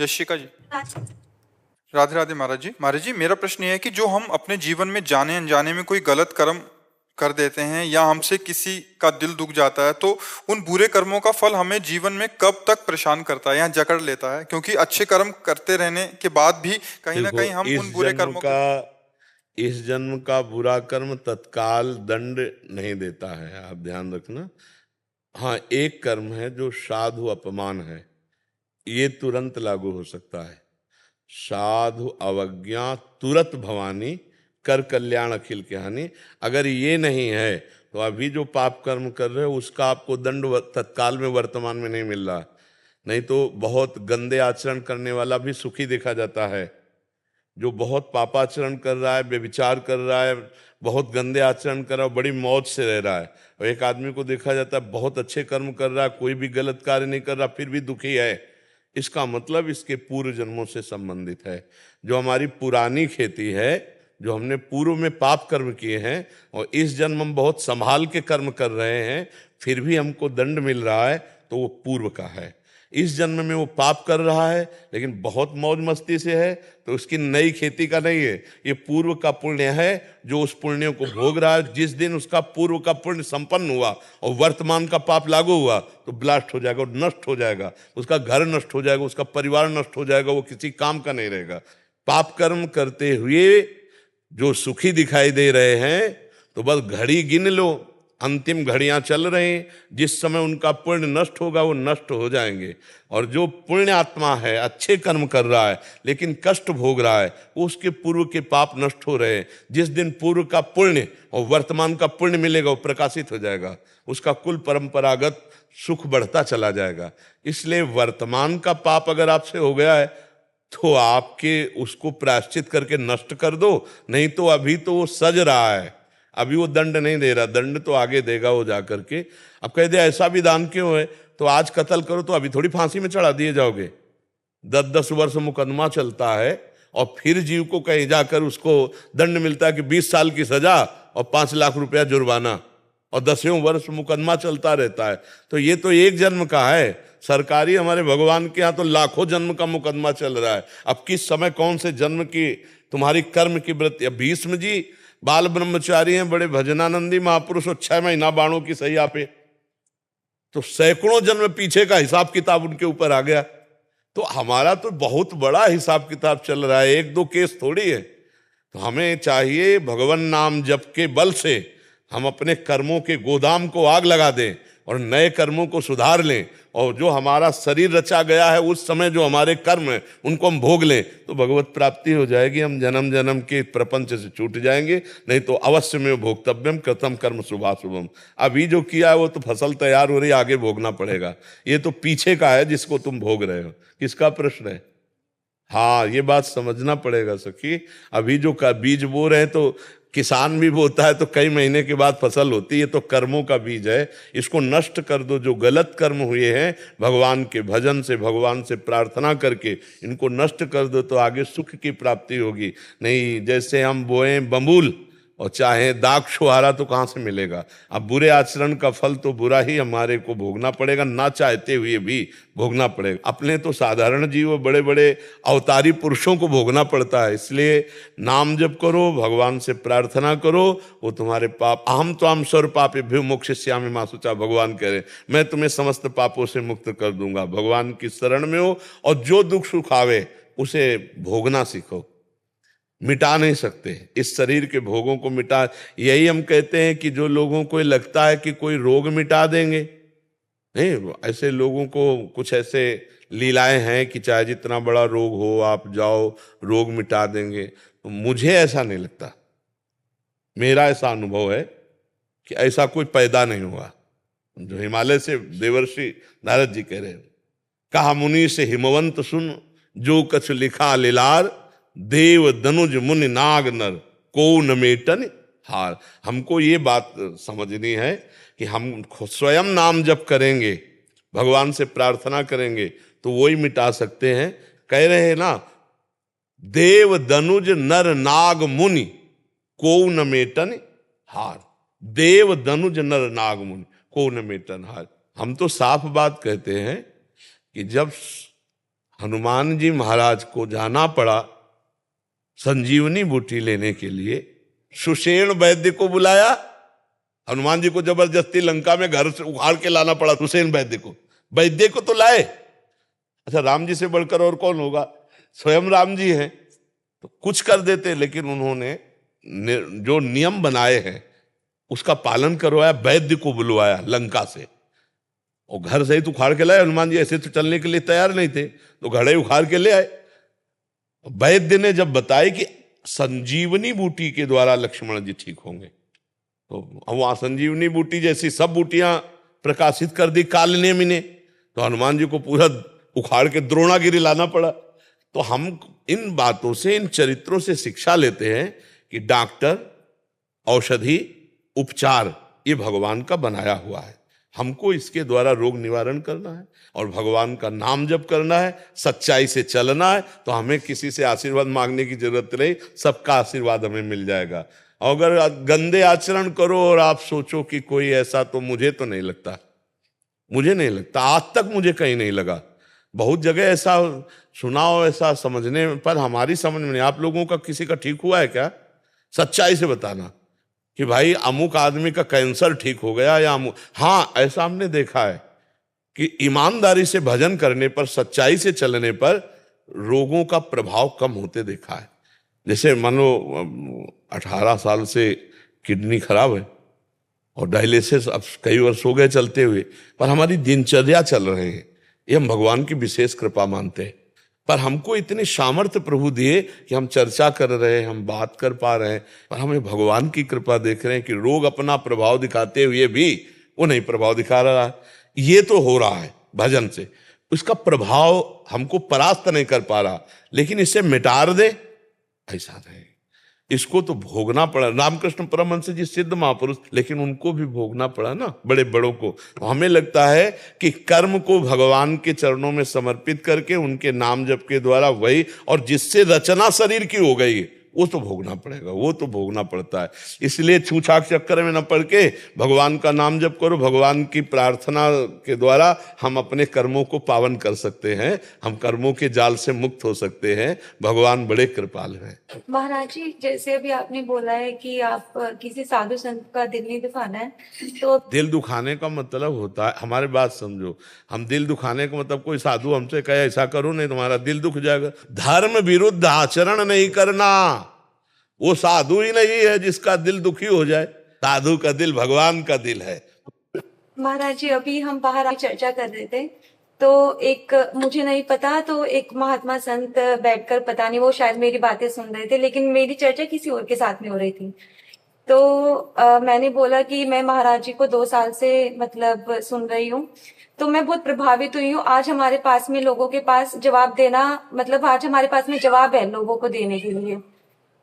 यशिका जी। राधे राधे महाराज जी। महाराज जी, मेरा प्रश्न ये है कि जो हम अपने जीवन में जाने अनजाने में कोई गलत कर्म कर देते हैं या हमसे किसी का दिल दुख जाता है, तो उन बुरे कर्मों का फल हमें जीवन में कब तक परेशान करता है या जकड़ लेता है? क्योंकि अच्छे कर्म करते रहने के बाद भी कहीं ना देखो, कहीं हम उन बुरे कर्मों के। इस जन्म का बुरा कर्म तत्काल दंड नहीं देता है, आप ध्यान रखना। हाँ, एक कर्म है जो साधु अपमान है, ये तुरंत लागू हो सकता है। साधु अवज्ञा तुरत भवानी, कर कल्याण अखिल के हानि। अगर ये नहीं है तो अभी जो पाप कर्म कर रहे हो उसका आपको दंड तत्काल में वर्तमान में नहीं मिल रहा। नहीं तो बहुत गंदे आचरण करने वाला भी सुखी देखा जाता है। जो बहुत पापाचरण कर रहा है, व्यभिचार कर रहा है, बहुत गंदे आचरण कर रहा है, बड़ी मौज से रह रहा है। और एक आदमी को देखा जाता है बहुत अच्छे कर्म कर रहा है, कोई भी गलत कार्य नहीं कर रहा, फिर भी दुखी है। इसका मतलब इसके पूर्व जन्मों से संबंधित है। जो हमारी पुरानी खेती है, जो हमने पूर्व में पाप कर्म किए हैं और इस जन्म हम बहुत संभाल के कर्म कर रहे हैं, फिर भी हमको दंड मिल रहा है, तो वो पूर्व का है। इस जन्म में वो पाप कर रहा है लेकिन बहुत मौज मस्ती से है, तो उसकी नई खेती का नहीं है, ये पूर्व का पुण्य है जो उस पुण्य को भोग रहा है। जिस दिन उसका पूर्व का पुण्य संपन्न हुआ और वर्तमान का पाप लागू हुआ तो ब्लास्ट हो जाएगा और नष्ट हो जाएगा, उसका घर नष्ट हो जाएगा, उसका परिवार नष्ट हो जाएगा, वो किसी काम का नहीं रहेगा। पाप कर्म करते हुए जो सुखी दिखाई दे रहे हैं, तो बस घड़ी गिन लो, अंतिम घड़ियां चल रही हैं, जिस समय उनका पुण्य नष्ट होगा वो नष्ट हो जाएंगे। और जो पुण्य आत्मा है, अच्छे कर्म कर रहा है लेकिन कष्ट भोग रहा है, वो उसके पूर्व के पाप नष्ट हो रहे हैं। जिस दिन पूर्व का पुण्य और वर्तमान का पुण्य मिलेगा वो प्रकाशित हो जाएगा, उसका कुल परंपरागत सुख बढ़ता चला जाएगा। इसलिए वर्तमान का पाप अगर आपसे हो गया है तो आपके उसको प्रायश्चित करके नष्ट कर दो, नहीं तो अभी तो वो सज रहा है, अभी वो दंड नहीं दे रहा, दंड तो आगे देगा वो जा करके। अब कह दे ऐसा विधान क्यों है, तो आज कत्ल करो तो अभी थोड़ी फांसी में चढ़ा दिए जाओगे। 10-10 वर्ष मुकदमा चलता है और फिर जीव को कहीं जाकर उसको दंड मिलता है कि 20 साल की सजा और 5 लाख रुपया जुर्माना, और 10वें वर्ष मुकदमा चलता रहता है। तो ये तो एक जन्म का है, सरकारी हमारे भगवान के यहाँ तो लाखों जन्म का मुकदमा चल रहा है। अब किस समय कौन से जन्म की तुम्हारी कर्म की वृत्ति। अब भीष्म जी बाल ब्रह्मचारी हैं, बड़े भजनानंदी महापुरुष, और 6 महीना बाणों की सैया पे, तो सैकड़ों जन्म पीछे का हिसाब किताब उनके ऊपर आ गया। तो हमारा तो बहुत बड़ा हिसाब किताब चल रहा है, एक दो केस थोड़ी है। तो हमें चाहिए भगवान नाम जप के बल से हम अपने कर्मों के गोदाम को आग लगा दें और नए कर्मों को सुधार लें, और जो हमारा शरीर रचा गया है उस समय जो हमारे कर्म हैं उनको हम भोग लें, तो भगवत प्राप्ति हो जाएगी। हम जन्म जन्म के प्रपंच से छूट जाएंगे। नहीं तो अवश्य में भोक्तव्यम कृतम कर्म शुभाशुभम। अभी जो किया है वो तो फसल तैयार हो रही, आगे भोगना पड़ेगा। ये तो पीछे का है जिसको तुम भोग रहे हो। किसका प्रश्न है? हाँ, ये बात समझना पड़ेगा सखी। अभी जो का बीज बो रहे हैं तो किसान भी बोता है तो कई महीने के बाद फसल होती है, तो कर्मों का बीज है, इसको नष्ट कर दो। जो गलत कर्म हुए हैं भगवान के भजन से, भगवान से प्रार्थना करके इनको नष्ट कर दो, तो आगे सुख की प्राप्ति होगी। नहीं, जैसे हम बोए बबूल और चाहे दाग छुहारा तो कहाँ से मिलेगा। अब बुरे आचरण का फल तो बुरा ही हमारे को भोगना पड़ेगा, ना चाहते हुए भी भोगना पड़ेगा। अपने तो साधारण जीव, बड़े बड़े अवतारी पुरुषों को भोगना पड़ता है। इसलिए नाम जप करो, भगवान से प्रार्थना करो, वो तुम्हारे पाप, अहम तो हम सर्व पापे भ्यो मोक्षयिष्यामि मा शुचा, भगवान कह रहे मैं तुम्हें समस्त पापों से मुक्त कर दूंगा। भगवान की शरण में हो और जो दुख सुख आवे उसे भोगना सीखो। मिटा नहीं सकते इस शरीर के भोगों को, मिटा। यही हम कहते हैं कि जो लोगों को लगता है कि कोई रोग मिटा देंगे, नहीं, ऐसे लोगों को कुछ ऐसे लीलाएं हैं कि चाहे जितना बड़ा रोग हो आप जाओ रोग मिटा देंगे, तो मुझे ऐसा नहीं लगता। मेरा ऐसा अनुभव है कि ऐसा कोई पैदा नहीं हुआ। जो हिमालय से देवर्षि नारद जी कह रहे हैं, कहा मुनि से हिमवंत सुन, जो कछ लिखा लिलार, देव दनुज मुनि नाग नर, को न मेटन हार। हमको ये बात समझनी है कि हम स्वयं नाम जप करेंगे, भगवान से प्रार्थना करेंगे तो वही मिटा सकते हैं। कह रहे हैं ना, देव दनुज नर नाग मुनि, को न मेटन हार। देव दनुज नर नाग मुनि, को न मेटन हार। हम तो साफ बात कहते हैं कि जब हनुमान जी महाराज को जाना पड़ा संजीवनी बूटी लेने के लिए। सुषेण वैद्य को बुलाया, हनुमान जी को जबरदस्ती लंका में घर से उखाड़ के लाना पड़ा सुषेण वैद्य को। वैद्य को तो लाए, अच्छा राम जी से बढ़कर और कौन होगा, स्वयं राम जी हैं, तो कुछ कर देते, लेकिन उन्होंने जो नियम बनाए हैं उसका पालन करवाया, वैद्य को बुलवाया लंका से, और घर से ही तो उखाड़ के लाए। हनुमान जी ऐसे तो चलने के लिए तैयार नहीं थे, तो घड़े उखाड़ के ले आए। वैद्य ने जब बताया कि संजीवनी बूटी के द्वारा लक्ष्मण जी ठीक होंगे, तो वहां संजीवनी बूटी जैसी सब बूटियां प्रकाशित कर दी काल नेमि ने, तो हनुमान जी को पूरा उखाड़ के द्रोणागिरी लाना पड़ा। तो हम इन बातों से, इन चरित्रों से शिक्षा लेते हैं कि डॉक्टर, औषधि, उपचार ये भगवान का बनाया हुआ है। हमको इसके द्वारा रोग निवारण करना है और भगवान का नाम जप करना है, सच्चाई से चलना है, तो हमें किसी से आशीर्वाद मांगने की जरूरत नहीं, सबका आशीर्वाद हमें मिल जाएगा। अगर गंदे आचरण करो और आप सोचो कि कोई ऐसा, तो मुझे तो नहीं लगता, मुझे नहीं लगता, आज तक मुझे कहीं नहीं लगा। बहुत जगह ऐसा सुना हो, ऐसा समझने पर हमारी समझ में नहीं। आप लोगों का किसी का ठीक हुआ है क्या? सच्चाई से बताना कि भाई अमुक आदमी का कैंसर ठीक हो गया या अमुक। हाँ, ऐसा हमने देखा है कि ईमानदारी से भजन करने पर, सच्चाई से चलने पर रोगों का प्रभाव कम होते देखा है। जैसे मान लो 18 साल से किडनी खराब है और डायलिसिस अब कई वर्ष हो गए चलते हुए, पर हमारी दिनचर्या चल रहे हैं, ये हम भगवान की विशेष कृपा मानते हैं। पर हमको इतने सामर्थ्य प्रभु दिए कि हम चर्चा कर रहे हैं, हम बात कर पा रहे हैं, पर हमें भगवान की कृपा देख रहे हैं कि रोग अपना प्रभाव दिखाते हुए भी वो नहीं प्रभाव दिखा रहा है। ये तो हो रहा है भजन से, उसका प्रभाव हमको परास्त नहीं कर पा रहा, लेकिन इसे मिटार दे ऐसा नहीं, इसको तो भोगना पड़ा। रामकृष्ण परमहंस जी सिद्ध महापुरुष, लेकिन उनको भी भोगना पड़ा ना, बड़े बड़ों को। तो हमें लगता है कि कर्म को भगवान के चरणों में समर्पित करके उनके नाम जप के द्वारा वही, और जिससे रचना शरीर की हो गई वो तो भोगना पड़ेगा, वो तो भोगना पड़ता है। इसलिए छूछाक चक्कर में न पड़ के भगवान का नाम जप करो। भगवान की प्रार्थना के द्वारा हम अपने कर्मों को पावन कर सकते हैं, हम कर्मों के जाल से मुक्त हो सकते हैं। भगवान बड़े कृपाल हैं। महाराज जी, जैसे अभी आपने बोला है कि आप किसी साधु संत का दिल नहीं दुखाना है, तो दिल दुखाने का मतलब होता है, हमारी बात समझो, हम दिल दुखाने का मतलब कोई साधु हमसे कहे ऐसा करो नहीं तुम्हारा दिल दुख जाएगा, धर्म विरुद्ध आचरण नहीं करना, वो साधु ही नहीं है जिसका दिल दुखी हो जाए। साधु का दिल भगवान का दिल है। महाराज जी, अभी हम बाहर चर्चा कर रहे थे, तो एक मुझे नहीं पता, तो एक महात्मा संत बैठकर, पता नहीं वो शायद मेरी बातें सुन रहे थे, लेकिन मेरी चर्चा किसी और के साथ में हो रही थी। तो मैंने बोला कि मैं महाराज जी को 2 साल से मतलब सुन रही हूँ, तो मैं बहुत प्रभावित हुई हूँ। आज हमारे पास में लोगों के पास जवाब देना, मतलब आज हमारे पास में जवाब है लोगों को देने के लिए।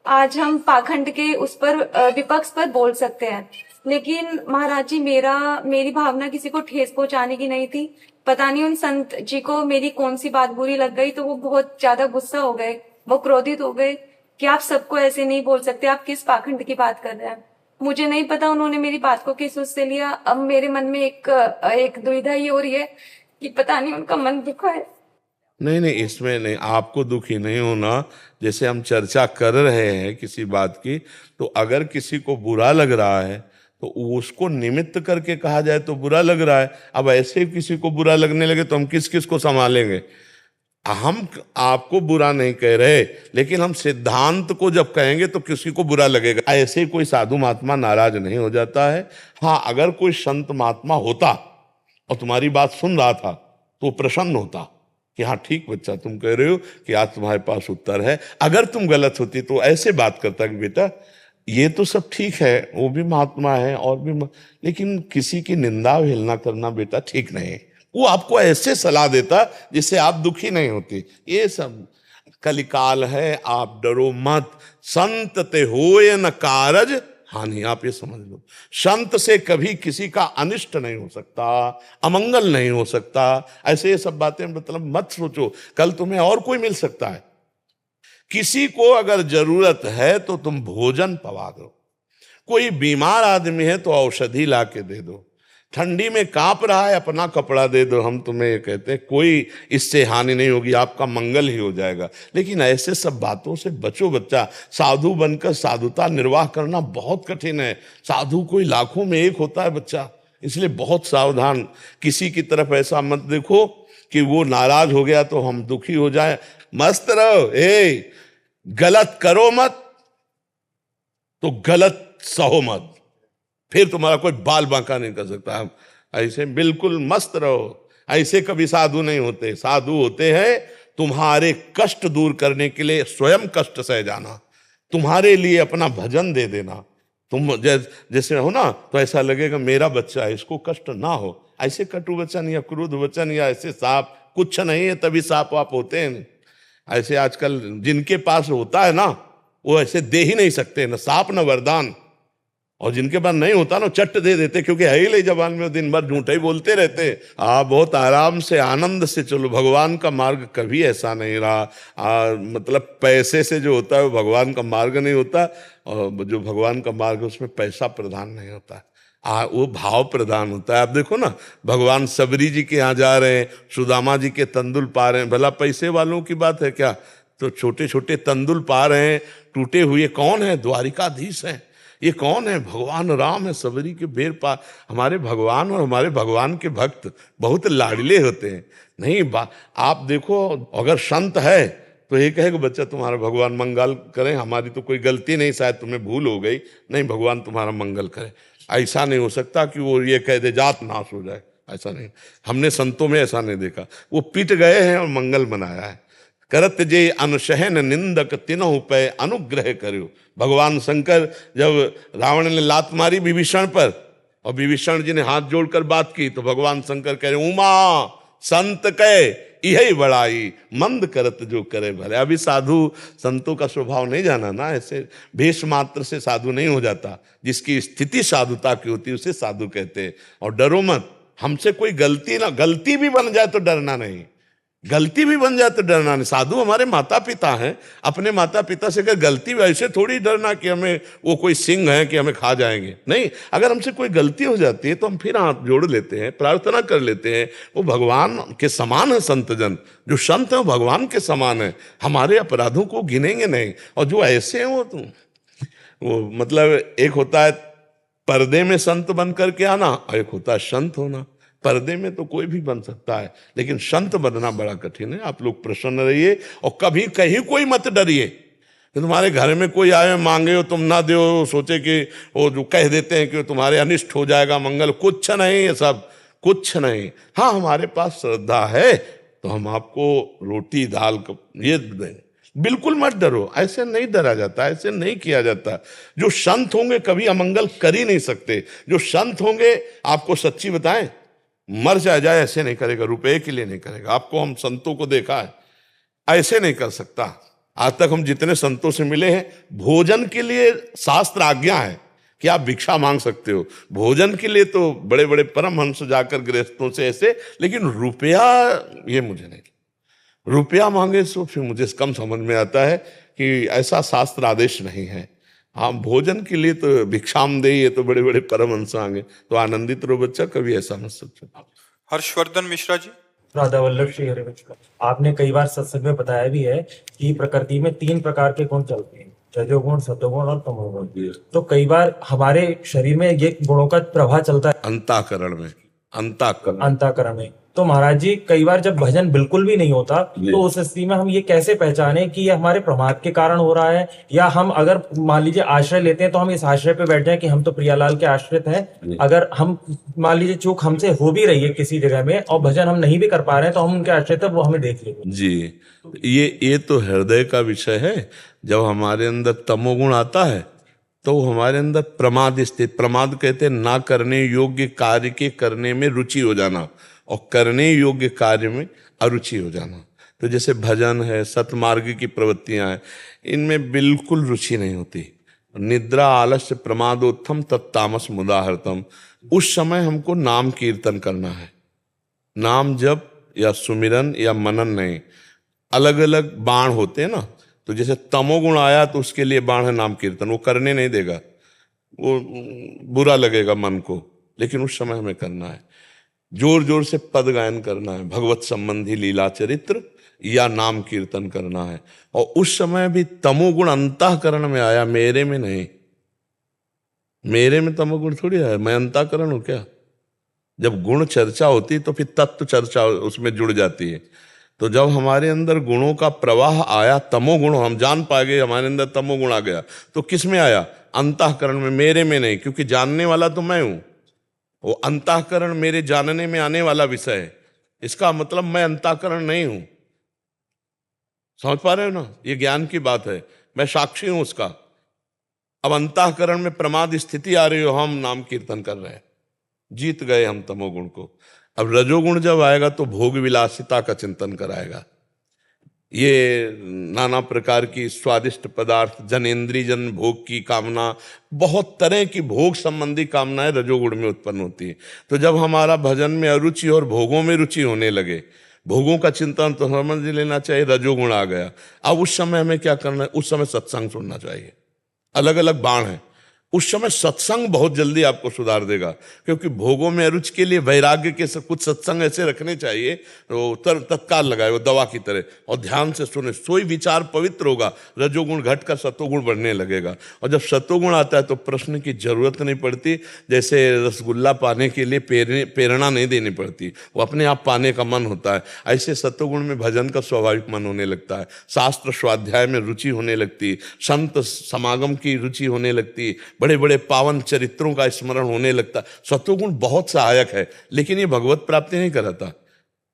आज हम पाखंड के उस पर विपक्ष पर बोल सकते हैं, लेकिन महाराज जी मेरी भावना किसी को ठेस पहुंचाने की नहीं थी। पता नहीं उन संत जी को मेरी कौन सी बात बुरी लग गई, तो वो बहुत ज्यादा गुस्सा हो गए, वो क्रोधित हो गए कि आप सबको ऐसे नहीं बोल सकते, आप किस पाखंड की बात कर रहे हैं। मुझे नहीं पता उन्होंने मेरी बात को किस उससे लिया। अब मेरे मन में एक दुविधा ये हो रही है कि पता नहीं उनका मन दुखा है। नहीं नहीं, इसमें नहीं, आपको दुखी नहीं होना। जैसे हम चर्चा कर रहे हैं किसी बात की, तो अगर किसी को बुरा लग रहा है तो उसको निमित्त करके कहा जाए तो बुरा लग रहा है। अब ऐसे किसी को बुरा लगने लगे तो हम किस किस को संभालेंगे। हम आपको बुरा नहीं कह रहे, लेकिन हम सिद्धांत को जब कहेंगे तो किसी को बुरा लगेगा। ऐसे कोई साधु महात्मा नाराज नहीं हो जाता है। हाँ, अगर कोई संत महात्मा होता और तुम्हारी बात सुन रहा था तो प्रसन्न होता कि हाँ ठीक बच्चा, तुम कह रहे हो कि आज तुम्हारे पास उत्तर है। अगर तुम गलत होती तो ऐसे बात करता कि बेटा ये तो सब ठीक है, वो भी महात्मा है और भी लेकिन किसी की निंदा हेलना करना बेटा ठीक नहीं है। वो आपको ऐसे सलाह देता जिससे आप दुखी नहीं होती। ये सब कलिकाल है, आप डरो मत। संत ते होए न कारज हानि, आप ये समझ लो, संत से कभी किसी का अनिष्ट नहीं हो सकता, अमंगल नहीं हो सकता। ऐसे ये सब बातें मतलब मत सोचो, कल तुम्हें और कोई मिल सकता है। किसी को अगर जरूरत है तो तुम भोजन पवा दो, कोई बीमार आदमी है तो औषधि ला के दे दो, ठंडी में कांप रहा है, अपना कपड़ा दे दो, हम तुम्हें ये कहते हैं कोई इससे हानि नहीं होगी, आपका मंगल ही हो जाएगा। लेकिन ऐसे सब बातों से बचो बच्चा। साधु बनकर साधुता निर्वाह करना बहुत कठिन है। साधु कोई लाखों में एक होता है बच्चा, इसलिए बहुत सावधान। किसी की तरफ ऐसा मत देखो कि वो नाराज हो गया तो हम दुखी हो जाए। मस्त रहो, गलत करो मत तो गलत सहो मत, फिर तुम्हारा कोई बाल बांका नहीं कर सकता। हम ऐसे बिल्कुल मस्त रहो। ऐसे कभी साधु नहीं होते। साधु होते हैं तुम्हारे कष्ट दूर करने के लिए स्वयं कष्ट सह जाना, तुम्हारे लिए अपना भजन दे देना। तुम जैसे हो ना, तो ऐसा लगेगा मेरा बच्चा है, इसको कष्ट ना हो। ऐसे कटु वचन या क्रोध वचन या ऐसे साप कुछ नहीं है, तभी साप वाप होते हैं। ऐसे आजकल जिनके पास होता है ना, वो ऐसे दे ही नहीं सकते, न साप न वरदान। और जिनके पास नहीं होता ना, चट दे देते, क्योंकि है ही ले जबान में, दिन भर झूठे ही बोलते रहते। बहुत आराम से आनंद से चलो। भगवान का मार्ग कभी ऐसा नहीं रहा। मतलब पैसे से जो होता है वो भगवान का मार्ग नहीं होता, और जो भगवान का मार्ग है उसमें पैसा प्रधान नहीं होता, वो भाव प्रधान होता है। आप देखो ना, भगवान सबरी जी के यहाँ जा रहे हैं, सुदामा जी के तंदुल पा रहे हैं, भला पैसे वालों की बात है क्या? तो छोटे छोटे तंदुल पा रहे हैं, टूटे हुए। कौन है? द्वारिकाधीश है। ये कौन है? भगवान राम है, सबरी के बेर पा। हमारे भगवान और हमारे भगवान के भक्त बहुत लाडले होते हैं। नहीं आप देखो, अगर संत है तो ये कहेगा बच्चा तुम्हारा भगवान मंगल करें, हमारी तो कोई गलती नहीं, शायद तुम्हें भूल हो गई, नहीं भगवान तुम्हारा मंगल करे। ऐसा नहीं हो सकता कि वो ये कह दे जात नाश हो जाए, ऐसा नहीं। हमने संतों में ऐसा नहीं देखा। वो पिट गए हैं और मंगल बनाया है। करत जे अनुशहन निंदक तिनहु पे अनुग्रह करो। भगवान शंकर जब रावण ने लात मारी विभीषण पर और विभीषण जी ने हाथ जोड़कर बात की, तो भगवान शंकर कह रहे उमा संत कह यही बड़ाई, मंद करत जो करे भले। अभी साधु संतों का स्वभाव नहीं जाना ना, ऐसे भेष मात्र से साधु नहीं हो जाता। जिसकी स्थिति साधुता की होती है उसे साधु कहते हैं। और डरो मत, हमसे कोई गलती भी बन जाए तो डरना नहीं, गलती भी बन जाए तो डरना नहीं। साधु हमारे माता पिता हैं, अपने माता पिता से अगर गलती, वैसे थोड़ी डरना कि हमें वो कोई सिंह है कि हमें खा जाएंगे, नहीं। अगर हमसे कोई गलती हो जाती है तो हम फिर हाथ जोड़ लेते हैं, प्रार्थना कर लेते हैं। वो भगवान के समान है संतजन, जो संत है वो भगवान के समान है, हमारे अपराधों को गिनेंगे नहीं। और जो ऐसे हैं वो मतलब एक होता है पर्दे में संत बन करके आना, और एक होता है संत होना। पर्दे में तो कोई भी बन सकता है, लेकिन संत बनना बड़ा कठिन है। आप लोग प्रसन्न रहिए और कभी कहीं कोई मत डरिए कि तुम्हारे घर में कोई आए मांगे हो तुम ना दो, सोचे कि वो जो कह देते हैं कि तुम्हारे अनिष्ट हो जाएगा मंगल। कुछ नहीं, ये सब कुछ नहीं। हाँ, हमारे पास श्रद्धा है तो हम आपको रोटी दाल ये देंगे, बिल्कुल मत डरो। ऐसे नहीं डरा जाता, ऐसे नहीं किया जाता। जो संत होंगे कभी अमंगल कर ही नहीं सकते। जो संत होंगे, आपको सच्ची बताएं, मर जाए ऐसे नहीं करेगा, रुपए के लिए नहीं करेगा। आपको हम संतों को देखा है, ऐसे नहीं कर सकता। आज तक हम जितने संतों से मिले हैं, भोजन के लिए शास्त्र आज्ञा है कि आप भिक्षा मांग सकते हो, भोजन के लिए तो बड़े बड़े परमहंस जाकर गृहस्थों से ऐसे, लेकिन रुपया ये मुझे नहीं। रुपया मांगे तो फिर मुझे कम समझ में आता है कि ऐसा शास्त्र आदेश नहीं है। हाँ, भोजन के लिए तो भिक्षाम दे, ये तो बड़े बड़े परमहंस आएंगे। तो आनंदित रहो बच्चा, कभी ऐसा मत सोचो। हर्षवर्धन मिश्रा जी। राधा वल्लभ श्री हरिवंश। आपने कई बार सत्संग में बताया भी है कि प्रकृति में 3 प्रकार के गुण चलते हैं, रजोगुण, सतोगुण और तमोगुण। तो कई बार हमारे शरीर में ये गुणों का प्रभाव चलता है अंतःकरण में, अंतःकरण में। तो महाराज जी, कई बार जब भजन बिल्कुल भी नहीं होता, तो उस स्थिति में हम ये कैसे पहचाने कि ये हमारे प्रमाद के कारण हो रहा है, या हम अगर मान लीजिए आश्रय लेते हैं तो हम इस आश्रय पे बैठ जाए कि हम तो प्रियालाल के आश्रित हैं। अगर हम मान लीजिए चूक हमसे हो भी रही है किसी जगह में और भजन हम नहीं भी कर पा रहे हैं, तो हम उनके आश्रित है, वो हमें देख लेंगे जी। ये तो हृदय का विषय है। जब हमारे अंदर तमोगुण आता है तो हमारे अंदर प्रमाद स्थित, प्रमाद कहते हैं ना करने योग्य कार्य के करने में रुचि हो जाना और करने योग्य कार्य में अरुचि हो जाना। तो जैसे भजन है, सतमार्ग की प्रवृत्तियां हैं, इनमें बिल्कुल रुचि नहीं होती। निद्रा आलस्य प्रमादोत्थम तत्तामस मुदाहरतम। उस समय हमको नाम कीर्तन करना है, नाम जप या सुमिरन या मनन नहीं। अलग अलग बाण होते हैं ना, तो जैसे तमोगुण आया तो उसके लिए बाण है नाम कीर्तन, वो करने नहीं देगा, वो बुरा लगेगा मन को। लेकिन उस समय हमें करना है, जोर जोर से पद गायन करना है, भगवत संबंधी लीला चरित्र या नाम कीर्तन करना है। और उस समय भी तमोगुण अंतःकरण में आया, मेरे में नहीं। मेरे में तमोगुण थोड़ी आया, मैं अंतःकरण हूं क्या? जब गुण चर्चा होती तो फिर तत्व चर्चा उसमें जुड़ जाती है। तो जब हमारे अंदर गुणों का प्रवाह आया, तमोगुण, हम जान पा गए हमारे अंदर तमोगुण आ गया, तो किस में आया? अंतःकरण में, मेरे में नहीं, क्योंकि जानने वाला तो मैं हूं। वो अंतःकरण मेरे जानने में आने वाला विषय है, इसका मतलब मैं अंतःकरण नहीं हूं। समझ पा रहे हो ना? ये ज्ञान की बात है, मैं साक्षी हूं उसका। अब अंतःकरण में प्रमाद स्थिति आ रही हो, हम नाम कीर्तन कर रहे हैं, जीत गए हम तमोगुण को। अब रजोगुण जब आएगा तो भोग विलासिता का चिंतन कराएगा। ये नाना प्रकार की स्वादिष्ट पदार्थ, जनेंद्रिय जन भोग की कामना, बहुत तरह की भोग संबंधी कामनाएं रजोगुण में उत्पन्न होती है। तो जब हमारा भजन में अरुचि और भोगों में रुचि होने लगे, भोगों का चिंतन तो समझ लेना चाहिए, रजोगुण आ गया। अब उस समय हमें क्या करना है? उस समय सत्संग सुनना चाहिए। अलग अलग बाण है। उस समय सत्संग बहुत जल्दी आपको सुधार देगा, क्योंकि भोगों में अरुचि के लिए वैराग्य के कुछ सत्संग ऐसे रखने चाहिए तो तत्काल लगाए, वो दवा की तरह, और ध्यान से सुने, सोई विचार पवित्र होगा, रजोगुण घटकर सतोगुण बढ़ने लगेगा। और जब सतोगुण आता है तो प्रश्न की जरूरत नहीं पड़ती, जैसे रसगुल्ला पाने के लिए प्रेरणा नहीं देनी पड़ती, वो अपने आप पाने का मन होता है। ऐसे सतोगुण में भजन का स्वाभाविक मन होने लगता है, शास्त्र स्वाध्याय में रुचि होने लगती, संत समागम की रुचि होने लगती, बड़े बड़े पावन चरित्रों का स्मरण होने लगता। सत्वगुण बहुत सहायक है, लेकिन ये भगवत प्राप्ति नहीं कराता,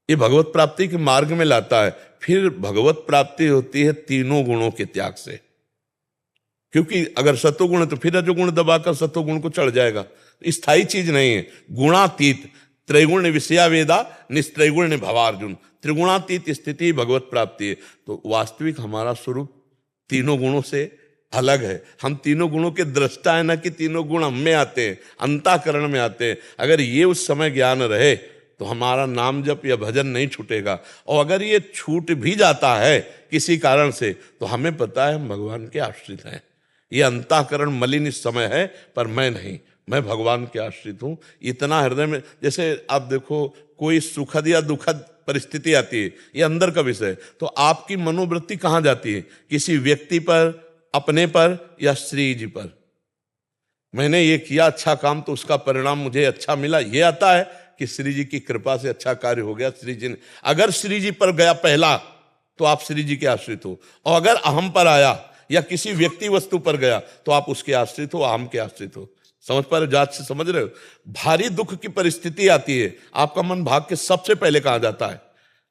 ये भगवत प्राप्ति के मार्ग में लाता है। फिर भगवत प्राप्ति होती है तीनों गुणों के त्याग से, क्योंकि अगर सत्वगुण है तो फिर रजोगुण दबाकर सत्वगुण को चढ़ जाएगा। स्थायी चीज नहीं है, गुणातीत। त्रैगुण विषया वेदा निस्त्रैगुण भवार्जुन, त्रिगुणातीत स्थिति भगवत प्राप्ति है। तो वास्तविक हमारा स्वरूप तीनों गुणों से अलग है। हम तीनों गुणों के दृष्टा है, ना कि तीनों गुण हम में आते हैं, अंतःकरण में आते हैं। अगर ये उस समय ज्ञान रहे तो हमारा नाम जप या भजन नहीं छूटेगा। और अगर ये छूट भी जाता है किसी कारण से, तो हमें पता है हम भगवान के आश्रित हैं। ये अंतःकरण मलिन इस समय है, पर मैं नहीं, मैं भगवान के आश्रित हूं। इतना हृदय में, जैसे आप देखो कोई सुखद या दुखद परिस्थिति आती है, ये अंदर का विषय है, तो आपकी मनोवृत्ति कहाँ जाती है? किसी व्यक्ति पर, अपने पर, या श्री जी पर। मैंने ये किया अच्छा काम तो उसका परिणाम मुझे अच्छा मिला, ये आता है कि श्री जी की कृपा से अच्छा कार्य हो गया, श्री जी ने। अगर श्री जी पर गया पहला तो आप श्री जी के आश्रित हो, और अगर अहम पर आया या किसी व्यक्ति वस्तु पर गया तो आप उसके आश्रित हो, अहम के आश्रित हो। समझ पा रहे हो? जात से समझ रहे हो? भारी दुख की परिस्थिति आती है, आपका मन भाग के सबसे पहले कहाँ जाता है?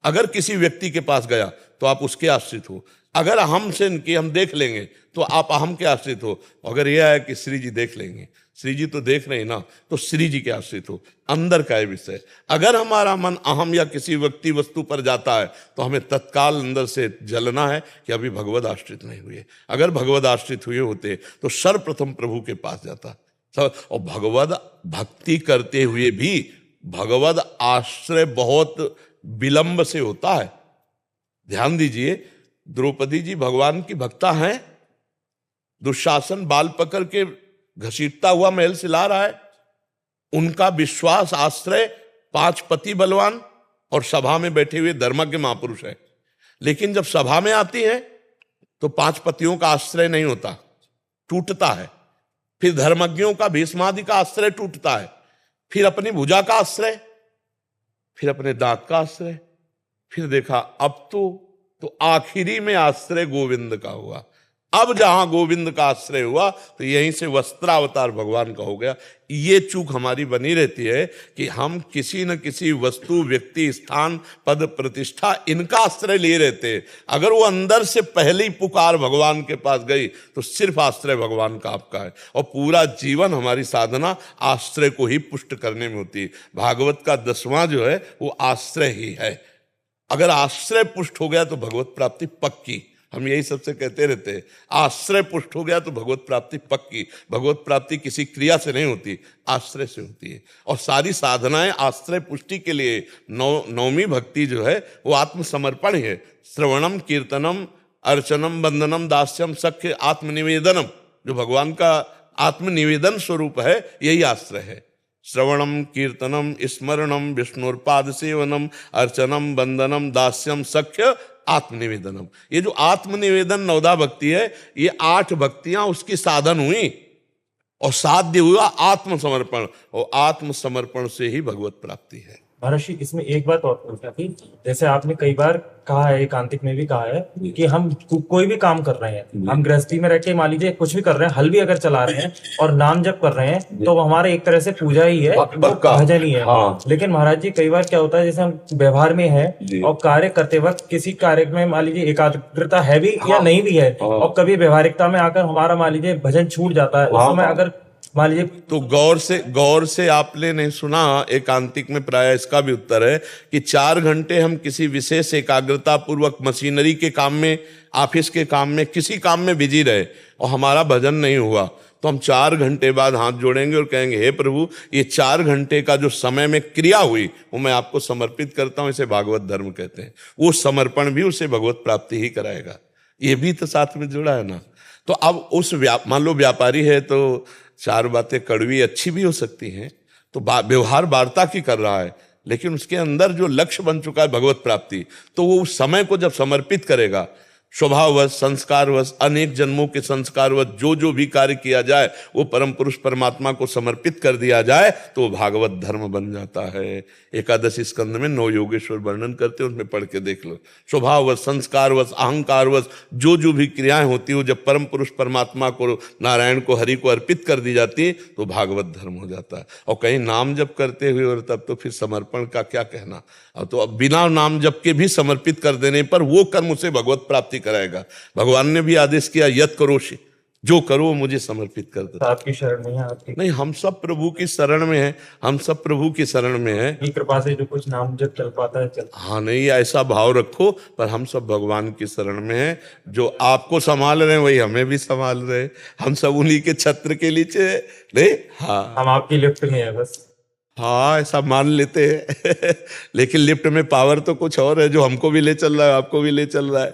अगर किसी व्यक्ति के पास गया तो आप उसके आश्रित हो। अगर अहम से कि हम देख लेंगे तो आप अहम के आश्रित हो। अगर यह है कि श्री जी देख लेंगे, श्री जी तो देख रहे हैं ना, तो श्री जी के आश्रित हो। अंदर का है विषय। अगर हमारा मन अहम या किसी व्यक्ति वस्तु पर जाता है तो हमें तत्काल अंदर से जलना है कि अभी भगवद आश्रित नहीं हुए। अगर भगवद आश्रित हुए होते तो सर्वप्रथम प्रभु के पास जाता। और भगवद भक्ति करते हुए भी भगवद आश्रय बहुत विलंब से होता है। ध्यान दीजिए, द्रौपदी जी भगवान की भक्ता हैं, दुशासन बाल पकड़ के घसीटता हुआ महल से ला रहा है, उनका विश्वास आश्रय 5 पति बलवान और सभा में बैठे हुए धर्मज्ञ महापुरुष है। लेकिन जब सभा में आती है तो 5 पतियों का आश्रय नहीं होता, टूटता है। फिर धर्मज्ञों का, भीष्मादि का आश्रय टूटता है, फिर अपनी भुजा का आश्रय, फिर अपने दांत का आश्रय, फिर देखा अब तो आखिरी में आश्रय गोविंद का हुआ। अब जहां गोविंद का आश्रय हुआ तो यहीं से वस्त्रावतार भगवान का हो गया। ये चूक हमारी बनी रहती है कि हम किसी न किसी वस्तु, व्यक्ति, स्थान, पद, प्रतिष्ठा, इनका आश्रय लिए रहते हैं। अगर वो अंदर से पहली पुकार भगवान के पास गई तो सिर्फ आश्रय भगवान का आपका है। और पूरा जीवन हमारी साधना आश्रय को ही पुष्ट करने में होती है। भागवत का 10वां जो है वो आश्रय ही है। अगर आश्रय पुष्ट हो गया तो भगवत प्राप्ति पक्की। हम यही सबसे कहते रहते हैं, आश्रय पुष्ट हो गया तो भगवत प्राप्ति पक्की। भगवत प्राप्ति किसी क्रिया से नहीं होती, आश्रय से होती है। और सारी साधनाएं आश्रय पुष्टि के लिए। नवमी भक्ति जो है वो आत्मसमर्पण है। श्रवणम, कीर्तनम, अर्चनम, वंदनम, दास्यम, सख्य, आत्मनिवेदनम, जो भगवान का आत्मनिवेदन स्वरूप है, यही आश्रय है। श्रवणम कीर्तनम स्मरणम विष्णुर्पाद सेवनम अर्चनम वंदनम दास्यम सख्य आत्मनिवेदनम। ये जो आत्मनिवेदन नवदा भक्ति है, ये 8 भक्तियां उसकी साधन हुई और साध्य हुआ आत्मसमर्पण, और आत्मसमर्पण से ही भगवत प्राप्ति है। महर्षि इसमें एक बात और पूछना थी, जैसे आपने कई बार कहा है, एकांतिक में भी कहा है कि हम कोई भी काम कर रहे हैं, हम गृहस्थी में रह के मान लीजिए कुछ भी कर रहे हैं, हल भी अगर चला रहे हैं और नाम जप कर रहे हैं, तो वो हमारे एक तरह से पूजा ही है, वो भजन ही है। हाँ। लेकिन महाराज जी कई बार क्या होता है, जैसे हम व्यवहार में है और कार्य करते वक्त किसी कार्य में मान लीजिए एकाग्रता है भी या नहीं भी है, और कभी व्यवहारिकता में आकर हमारा मान लीजिए भजन छूट जाता है, उस समय अगर मान लीजिए तो गौर से आपने नहीं सुना, एकांतिक में प्राय इसका भी उत्तर है कि 4 घंटे हम किसी विशेष एकाग्रता पूर्वक मशीनरी के काम में, ऑफिस के काम में, किसी काम में बिजी रहे और हमारा भजन नहीं हुआ, तो हम 4 घंटे बाद हाथ जोड़ेंगे और कहेंगे हे प्रभु, ये 4 घंटे का जो समय में क्रिया हुई वो मैं आपको समर्पित करता हूं। इसे भागवत धर्म कहते हैं। वो समर्पण भी उसे भगवत प्राप्ति ही कराएगा। ये भी तो साथ में जुड़ा है ना। तो अब उस मान लो व्यापारी है तो 4 बातें कड़वी अच्छी भी हो सकती हैं, तो व्यवहार वार्ता की कर रहा है, लेकिन उसके अंदर जो लक्ष्य बन चुका है भगवत प्राप्ति, तो वो उस समय को जब समर्पित करेगा, स्वभाववश, संस्कारवश, अनेक जन्मों के संस्कारवश जो भी कार्य किया जाए वो परम पुरुष परमात्मा को समर्पित कर दिया जाए, तो वो भागवत धर्म बन जाता है। एकादशी स्कंद में 9 योगेश्वर वर्णन करते हैं, उसमें पढ़ के देख लो। स्वभाववश, संस्कारवश, अहंकारवश जो भी क्रियाएं होती हो, जब परम पुरुष परमात्मा को, नारायण को, हरि को अर्पित कर दी जाती है, तो भागवत धर्म हो जाता है। और कहीं नाम जप करते हुए और तब तो फिर समर्पण का क्या कहना। अब तो अब बिना नाम जप के भी समर्पित कर देने पर वो कर्म उसे भगवत प्राप्ति कराएगा। भगवान ने भी आदेश किया, यत करोषि, जो करो मुझे समर्पित कर दो। आपकी शरण में है, आपकी नहीं, हम सब प्रभु की शरण में हैं, हम सब प्रभु की शरण में हैं। की कृपा से जो कुछ नाम जब चल पाता है चल। हाँ, नहीं ऐसा भाव रखो, पर हम सब भगवान की शरण में हैं। जो आपको संभाल रहे हैं वही हमें भी संभाल रहे हैं। हम सब उन्हीं के छत्र के नीचे नहीं। हाँ, हम आपकी लिफ्ट में है बस। हाँ, ऐसा मान लेते हैं लेकिन लिफ्ट में पावर तो कुछ और है, जो हमको भी ले चल रहा है, आपको भी ले चल रहा है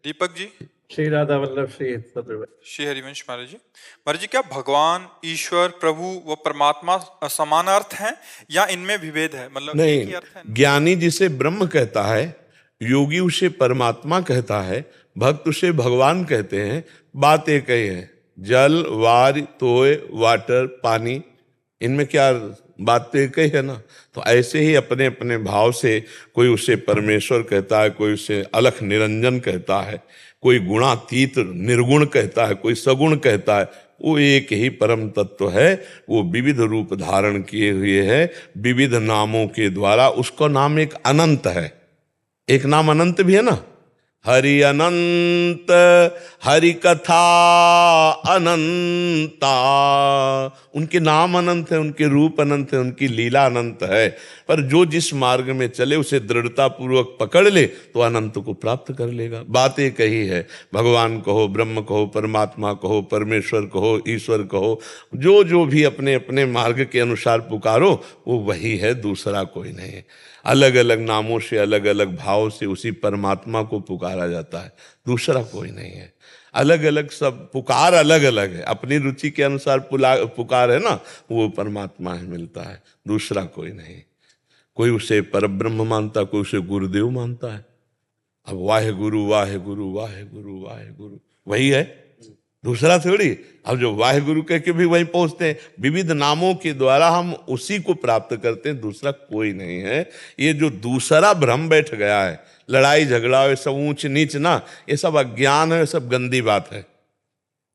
दीपक जी। श्री राधा वल्लभ श्री श्री हरिवंश महाराज जी। महाराज जी, क्या भगवान, ईश्वर, प्रभु व परमात्मा समान अर्थ हैं या इनमें विभेद है? मतलब एक ही अर्थ है? ज्ञानी जिसे ब्रह्म कहता है, योगी उसे परमात्मा कहता है, भक्त उसे भगवान कहते हैं। बात एक ही है। जल, वार, तोय, वाटर, पानी, इनमें क्या बात तो एक ही है ना। तो ऐसे ही अपने अपने भाव से कोई उसे परमेश्वर कहता है, कोई उसे अलख निरंजन कहता है, कोई गुणातीत निर्गुण कहता है, कोई सगुण कहता है। वो एक ही परम तत्व है। वो विविध रूप धारण किए हुए है, विविध नामों के द्वारा। उसका नाम एक अनंत है। एक नाम अनंत भी है ना, हरि अनंत, हरि कथा अनंता। उनके नाम अनंत है, उनके रूप अनंत है, उनकी लीला अनंत है। पर जो जिस मार्ग में चले उसे दृढ़ता पूर्वक पकड़ ले तो अनंत को प्राप्त कर लेगा। बात एक ही है। भगवान कहो, ब्रह्म कहो, परमात्मा कहो, परमेश्वर कहो, ईश्वर कहो, जो भी अपने अपने मार्ग के अनुसार पुकारो वो वही है, दूसरा कोई नहीं है। अलग अलग नामों से, अलग अलग भाव से उसी परमात्मा को पुकारा जाता है, दूसरा कोई नहीं है। अलग अलग सब पुकार अलग अलग है, अपनी रुचि के अनुसार पुकार है ना, वो परमात्मा है, मिलता है, दूसरा कोई नहीं। कोई उसे परब्रह्म मानता, कोई उसे गुरुदेव मानता है। अब वाहे गुरु वाहे गुरु वाहे गुरु वाहे गुरु वही है, दूसरा थोड़ी। अब जो वाहे गुरु कह के भी वहीं पहुंचते हैं। विविध नामों के द्वारा हम उसी को प्राप्त करते हैं, दूसरा कोई नहीं है। ये जो दूसरा भ्रम बैठ गया है, लड़ाई झगड़ा, ये सब ऊंच नीच ना, ये सब अज्ञान है, ये सब गंदी बात है,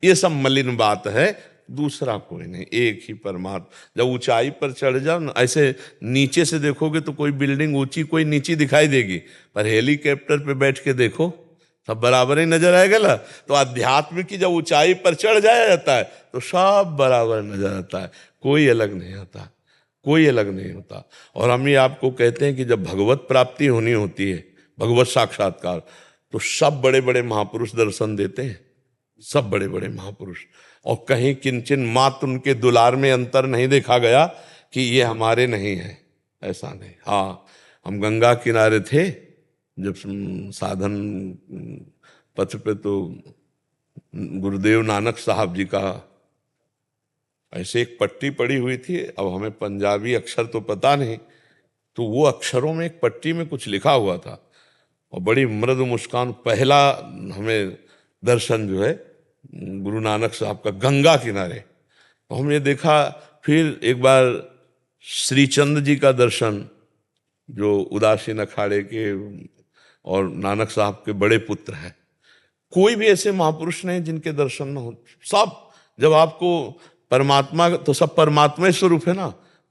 ये सब मलिन बात है। दूसरा कोई नहीं, एक ही परमात्मा। जब ऊंचाई पर चढ़ जाओ ना, ऐसे नीचे से देखोगे तो कोई बिल्डिंग ऊंची कोई नीची दिखाई देगी, पर हेलीकॉप्टर पे बैठ के देखो सब बराबर ही नजर आएगा ना। तो अध्यात्म की जब ऊंचाई पर चढ़ जाया जाता है तो सब बराबर नजर आता है, कोई अलग नहीं आता, कोई अलग नहीं होता। और हम ये आपको कहते हैं कि जब भगवत प्राप्ति होनी होती है, भगवत साक्षात्कार, तो सब बड़े बड़े महापुरुष दर्शन देते हैं, सब बड़े बड़े महापुरुष। और कहीं किंचन मात्र उनके दुलार में अंतर नहीं देखा गया कि ये हमारे नहीं है, ऐसा नहीं। हाँ, हम गंगा किनारे थे जब साधन पथ पे, तो गुरुदेव नानक साहब जी का ऐसे एक पट्टी पड़ी हुई थी, अब हमें पंजाबी अक्षर तो पता नहीं, तो वो अक्षरों में एक पट्टी में कुछ लिखा हुआ था और बड़ी मृदु मुस्कान, पहला हमें दर्शन जो है गुरु नानक साहब का गंगा किनारे। तो हमने देखा, फिर एक बार श्रीचंद जी का दर्शन, जो उदासीन अखाड़े के और नानक साहब के बड़े पुत्र हैं। कोई भी ऐसे महापुरुष नहीं जिनके दर्शन न हो। सब, जब आपको परमात्मा, तो सब परमात्मा स्वरूप है ना।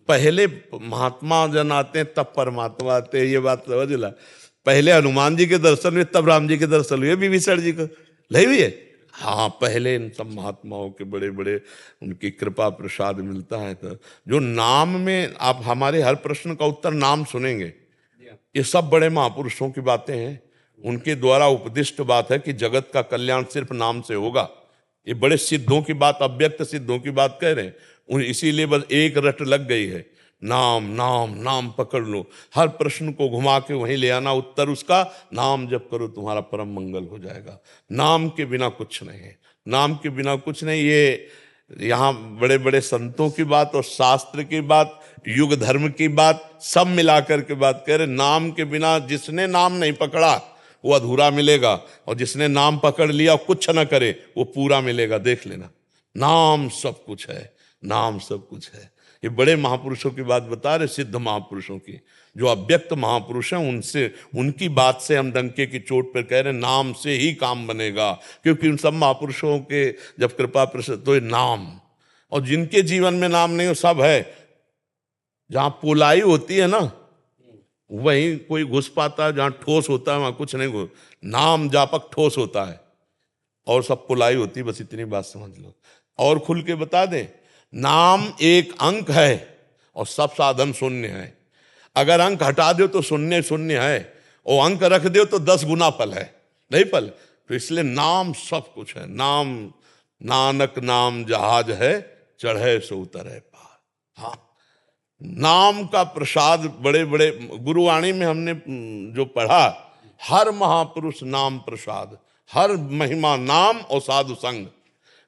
पहले महात्मा जन आते हैं तब परमात्मा आते हैं, ये बात समझ ला। पहले हनुमान जी के दर्शन हुए तब राम जी के दर्शन हुए, विभीषण जी को नहीं हुई है। हाँ, पहले इन सब महात्माओं के बड़े बड़े उनकी कृपा प्रसाद मिलता है। तो जो नाम में आप हमारे हर प्रश्न का उत्तर नाम सुनेंगे, ये सब बड़े महापुरुषों की बातें हैं। उनके द्वारा उपदिष्ट बात है कि जगत का कल्याण सिर्फ नाम से होगा। ये बड़े सिद्धों की बात, अव्यक्त सिद्धों की बात कह रहे हैं। इसीलिए बस एक रट लग गई है, नाम नाम नाम पकड़ लो, हर प्रश्न को घुमा के वहीं ले आना, उत्तर उसका नाम जप करो तुम्हारा परम मंगल हो जाएगा। नाम के बिना कुछ नहीं है, नाम के बिना कुछ नहीं। ये यहाँ बड़े बड़े संतों की बात और शास्त्र की बात, युग धर्म की बात, सब मिलाकर के बात कह रहे। नाम के बिना जिसने नाम नहीं पकड़ा वो अधूरा मिलेगा, और जिसने नाम पकड़ लिया कुछ न करे वो पूरा मिलेगा। देख लेना, नाम सब कुछ है, नाम सब कुछ है। ये बड़े महापुरुषों की बात बता रहे, सिद्ध महापुरुषों की, जो अव्यक्त महापुरुष हैं। उनसे, उनकी बात से हम डंके की चोट पर कह रहे हैं, नाम से ही काम बनेगा। क्योंकि उन सब महापुरुषों के जब कृपा प्रसाद, तो ये नाम, और जिनके जीवन में नाम नहीं हो, सब है। जहां पोलाई होती है ना, वहीं कोई घुस पाता है, जहां ठोस होता है वहां कुछ नहीं घुस। नाम जापक ठोस होता है और सब पुलाई होती है। बस इतनी बात समझ लो। और खुल के बता दें, नाम एक अंक है और सब साधन शून्य है। अगर अंक हटा दो तो शून्य शून्य है, और अंक रख दो तो 10 गुना फल है, नहीं फल। तो इसलिए नाम सब कुछ है। नाम, नानक नाम जहाज है, चढ़े सो उतरे पार। हाँ, नाम का प्रसाद बड़े बड़े गुरुवाणी में हमने जो पढ़ा, हर महापुरुष नाम प्रसाद, हर महिमा नाम और साधु संग।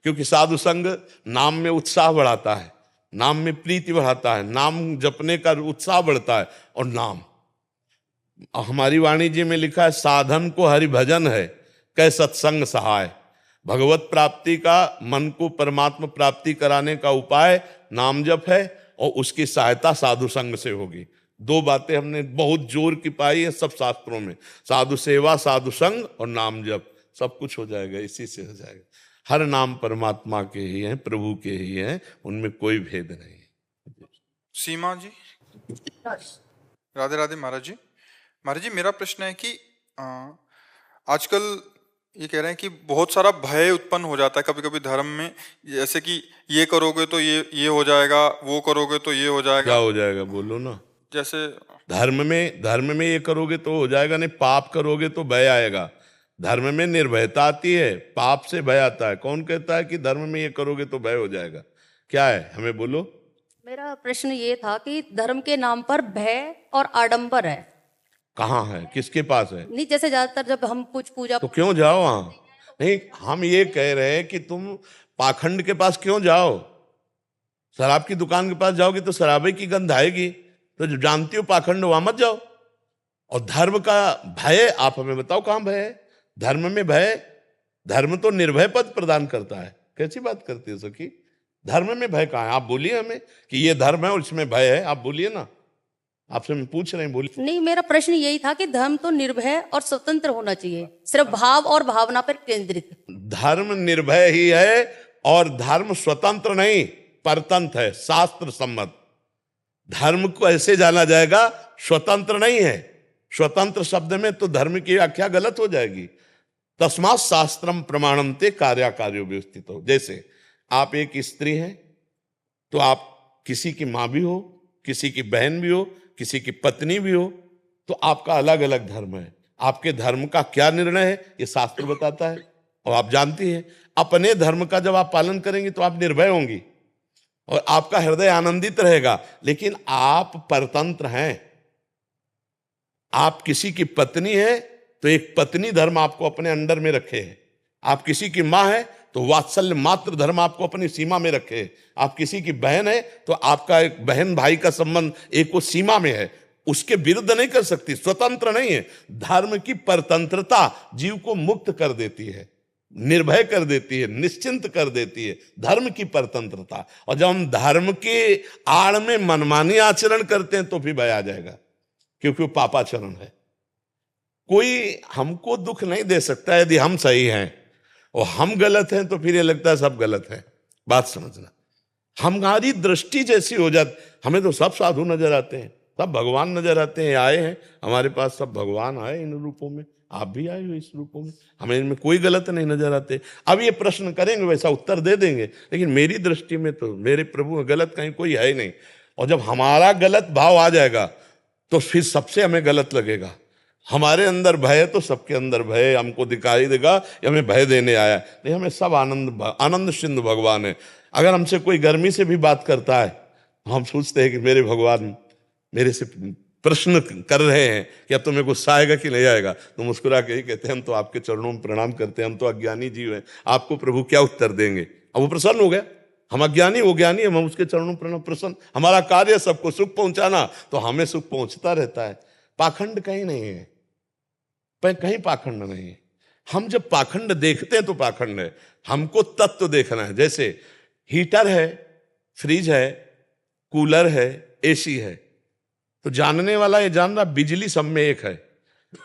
क्योंकि साधु संग नाम में उत्साह बढ़ाता है, नाम में प्रीति बढ़ाता है, नाम जपने का उत्साह बढ़ता है। और नाम, हमारी वाणी जी में लिखा है, साधन को हरि भजन है, कै सत्संग सहाय। भगवत प्राप्ति का, मन को परमात्मा प्राप्ति कराने का उपाय नाम जप है, और उसकी सहायता साधु संग से होगी। 2 बातें हमने बहुत जोर की पाई है सब शास्त्रों में, साधु सेवा, साधु संग और नाम जप, सब कुछ हो जाएगा, इसी से हो जाएगा। हर नाम परमात्मा के ही हैं, प्रभु के ही हैं, उनमें कोई भेद नहीं। सीमा जी, राधे राधे महाराज जी। महाराज जी, मेरा प्रश्न है कि आजकल ये कह रहे हैं कि बहुत सारा भय उत्पन्न हो जाता है कभी कभी धर्म में, जैसे कि ये करोगे तो ये हो जाएगा, वो करोगे तो ये हो जाएगा। क्या हो जाएगा बोलो ना। जैसे धर्म में ये करोगे तो हो जाएगा, नहीं पाप करोगे तो भय आएगा। धर्म में निर्भयता आती है, पाप से भय आता है। कौन कहता है कि धर्म में ये करोगे तो भय हो जाएगा? क्या है, हमें बोलो। मेरा प्रश्न ये था कि धर्म के नाम पर भय और आडंबर है, कहाँ है, किसके पास है? नहीं जैसे ज्यादातर जब हम कुछ पूजा, तो क्यों जाओ वहां? नहीं, हम ये कह रहे हैं कि तुम पाखंड के पास क्यों जाओ? शराब की दुकान के पास जाओगे तो शराबे की गंध आएगी, तो जो जानती हो पाखंड, वहां मत जाओ। और धर्म का भय, आप हमें बताओ कहां भय है? धर्म में भय, धर्म तो निर्भय पद प्रदान करता है। कैसी बात करती है सखी? धर्म में भय कहाँ है? आप बोलिए हमें कि ये धर्म है और इसमें भय है, आप बोलिए ना, आपसे मैं पूछ रहे हैं, बोलिए। नहीं, मेरा प्रश्न यही था कि धर्म तो निर्भय और स्वतंत्र होना चाहिए, सिर्फ भाव और भावना पर केंद्रित। धर्म निर्भय ही है और धर्म स्वतंत्र नहीं, परतंत्र है, शास्त्र सम्मत। धर्म को ऐसे जाना जाएगा, स्वतंत्र नहीं है। स्वतंत्र शब्द में तो धर्म की व्याख्या गलत हो जाएगी। तस्मात् शास्त्रम प्रमाणम ते कार्याकार्यो व्यवस्थित हो। जैसे आप एक स्त्री हैं तो आप किसी की माँ भी हो, किसी की बहन भी हो, किसी की पत्नी भी हो, तो आपका अलग अलग धर्म है। आपके धर्म का क्या निर्णय है ये शास्त्र बताता है और आप जानती हैं। अपने धर्म का जब आप पालन करेंगी तो आप निर्भय होंगी और आपका हृदय आनंदित रहेगा। लेकिन आप परतंत्र हैं, आप किसी की पत्नी है तो एक पत्नी धर्म आपको अपने अंडर में रखे है। आप किसी की माँ है तो वात्सल्य मात्र धर्म आपको अपनी सीमा में रखे। आप किसी की बहन है तो आपका एक बहन भाई का संबंध एक वो सीमा में है, उसके विरुद्ध नहीं कर सकती, स्वतंत्र नहीं है। धर्म की परतंत्रता जीव को मुक्त कर देती है, निर्भय कर देती है, निश्चिंत कर देती है, धर्म की परतंत्रता। और जब हम धर्म के आड़ में मनमानी आचरण करते हैं तो फिर भय आ जाएगा, क्योंकि वो पापाचरण है। कोई हमको दुख नहीं दे सकता यदि हम सही हैं, और हम गलत हैं तो फिर ये लगता है सब गलत है। बात समझना, हमारी दृष्टि जैसी हो जाती, हमें तो सब साधु नजर आते हैं, सब भगवान नजर आते हैं, आए हैं हमारे पास सब भगवान आए इन रूपों में, आप भी आए हो इस रूपों में, हमें इनमें कोई गलत नहीं नजर आते। अब ये प्रश्न करेंगे वैसा उत्तर दे देंगे, लेकिन मेरी दृष्टि में तो मेरे प्रभु में गलत कहीं कोई है ही नहीं। और जब हमारा गलत भाव आ जाएगा तो फिर सबसे हमें गलत लगेगा। हमारे अंदर भय है तो सबके अंदर भय हमको दिखाई देगा, ये हमें भय देने आया है। नहीं, हमें सब आनंद सिंधु भगवान है। अगर हमसे कोई गर्मी से भी बात करता है तो हम सोचते हैं कि मेरे भगवान मेरे से प्रश्न कर रहे हैं कि अब तुम्हें गुस्सा आएगा कि नहीं आएगा। तो मुस्कुरा के ही कहते हैं हम तो आपके चरणों में प्रणाम करते हैं, हम तो अज्ञानी जीव हैं, आपको प्रभु क्या उत्तर देंगे। अब वो प्रसन्न हो गया, हम अज्ञानी वो ज्ञानी, हम उसके चरणों में प्रणाम प्रसन्न। हमारा कार्य सबको सुख पहुंचाना, तो हमें सुख पहुंचता रहता है। पाखंड कहीं नहीं है, कहीं पाखंड नहीं है। हम जब पाखंड देखते हैं तो पाखंड है, हमको तत्व देखना है। जैसे हीटर है, फ्रिज है, कूलर है, एसी है, तो जानने वाला ये जान रहा बिजली सब में एक है,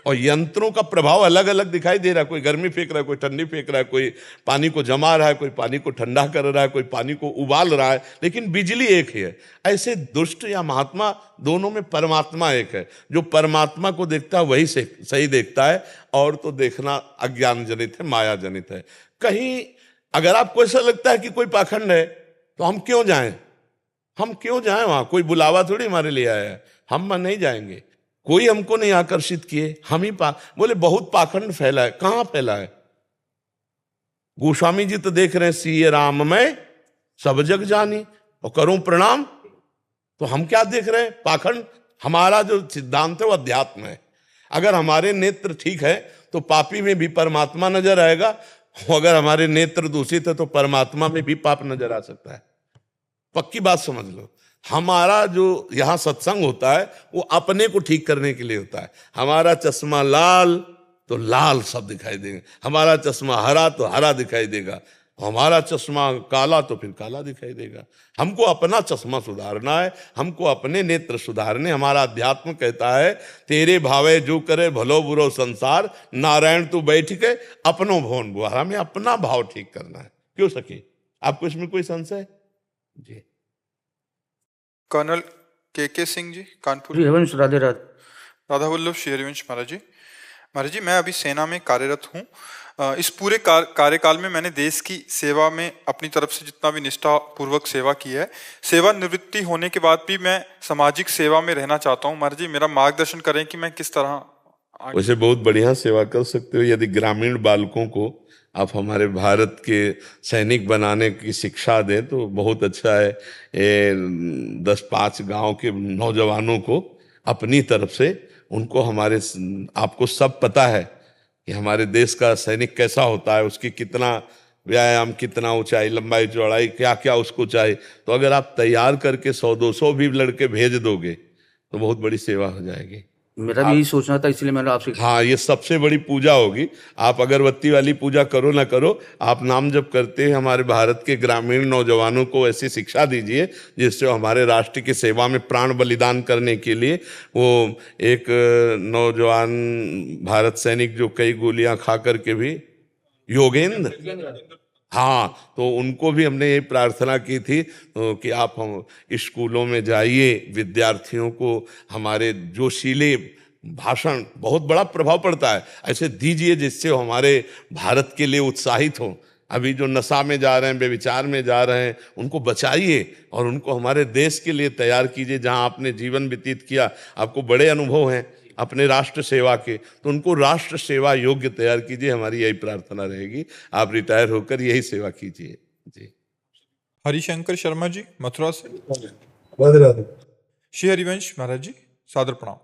और यंत्रों का प्रभाव अलग अलग दिखाई दे रहा है। कोई गर्मी फेंक रहा है, कोई ठंडी फेंक रहा है, कोई पानी को जमा रहा है, कोई पानी को ठंडा कर रहा है, कोई पानी को उबाल रहा है, लेकिन बिजली एक ही है। ऐसे दुष्ट या महात्मा दोनों में परमात्मा एक है। जो परमात्मा को देखता है वही सही देखता है, और तो देखना अज्ञान जनित है, माया जनित है। कहीं अगर आपको ऐसा लगता है कि कोई पाखंड है तो हम क्यों जाएं, हम क्यों जाएं वहां? कोई बुलावा थोड़ी हमारे लिए आया है, हम नहीं जाएंगे। कोई हमको नहीं आकर्षित किए, हम ही बोले बहुत पाखंड फैला है। कहां फैला है? गोस्वामी जी तो देख रहे हैं सीए राम में सब जग जानी और करूं प्रणाम, तो हम क्या देख रहे हैं? पाखंड। हमारा जो सिद्धांत है वो अध्यात्म है। अगर हमारे नेत्र ठीक है तो पापी में भी परमात्मा नजर आएगा, अगर हमारे नेत्र दूषित है तो परमात्मा में भी पाप नजर आ सकता है। पक्की बात समझ लो। हमारा जो यहाँ सत्संग होता है वो अपने को ठीक करने के लिए होता है। हमारा चश्मा लाल तो लाल सब दिखाई देंगे, हमारा चश्मा हरा तो हरा दिखाई देगा, हमारा चश्मा काला तो फिर काला दिखाई देगा। हमको अपना चश्मा सुधारना है, हमको अपने नेत्र सुधारने। हमारा अध्यात्म कहता है तेरे भावे जो करे भलो बुरो संसार, नारायण तू बैठ के अपनो भवन बुहार। हमें अपना भाव ठीक करना है। क्यों सके? आपको इसमें कोई संशय? जी। कर्नल के सिंह जी, कानपुर। हरिवंश, राधे राधे। राधा वल्लभ श्री हरिवंश महाराज जी। महाराज जी, मैं अभी सेना में कार्यरत हूँ। इस पूरे कार्यकाल में मैंने देश की सेवा में अपनी तरफ से जितना भी निष्ठा पूर्वक सेवा की है। सेवानिवृत्ति होने के बाद भी मैं सामाजिक सेवा में रहना चाहता हूँ। महाराज जी, मेरा मार्गदर्शन करें कि मैं किस तरह वैसे बहुत बढ़िया सेवा कर सकते हो। यदि ग्रामीण बालकों को आप हमारे भारत के सैनिक बनाने की शिक्षा दें तो बहुत अच्छा है। 10-5 गांव के नौजवानों को अपनी तरफ से उनको आपको सब पता है कि हमारे देश का सैनिक कैसा होता है, उसकी कितना व्यायाम, कितना ऊंचाई, लंबाई, चौड़ाई, क्या क्या उसको चाहिए। तो अगर आप तैयार करके 100-200 भी लड़के भेज दोगे तो बहुत बड़ी सेवा हो जाएगी। मेरा भी यही सोचना था, इसलिए मैंने आपसे। हाँ, ये सबसे बड़ी पूजा होगी। आप अगरबत्ती वाली पूजा करो ना करो, आप नाम जप करते हैं हमारे भारत के ग्रामीण नौजवानों को ऐसी शिक्षा दीजिए जिससे हमारे राष्ट्र की सेवा में प्राण बलिदान करने के लिए। वो एक नौजवान भारत सैनिक जो कई गोलियां खा करके भी, योगेंद्र, हाँ, तो उनको भी हमने ये प्रार्थना की थी कि आप हम स्कूलों में जाइए, विद्यार्थियों को हमारे जोशीले भाषण, बहुत बड़ा प्रभाव पड़ता है, ऐसे दीजिए जिससे वो हमारे भारत के लिए उत्साहित हो। अभी जो नशा में जा रहे हैं, बेविचार में जा रहे हैं, उनको बचाइए और उनको हमारे देश के लिए तैयार कीजिए। जहाँ आपने जीवन व्यतीत किया, आपको बड़े अनुभव हैं अपने राष्ट्र सेवा के, तो उनको राष्ट्र सेवा योग्य तैयार कीजिए। हमारी यही प्रार्थना रहेगी। आप रिटायर होकर यही सेवा कीजिए। जी। हरिशंकर शर्मा जी, मथुरा से। राधे राधे। श्री हरिवंश महाराज जी, सादर प्रणाम।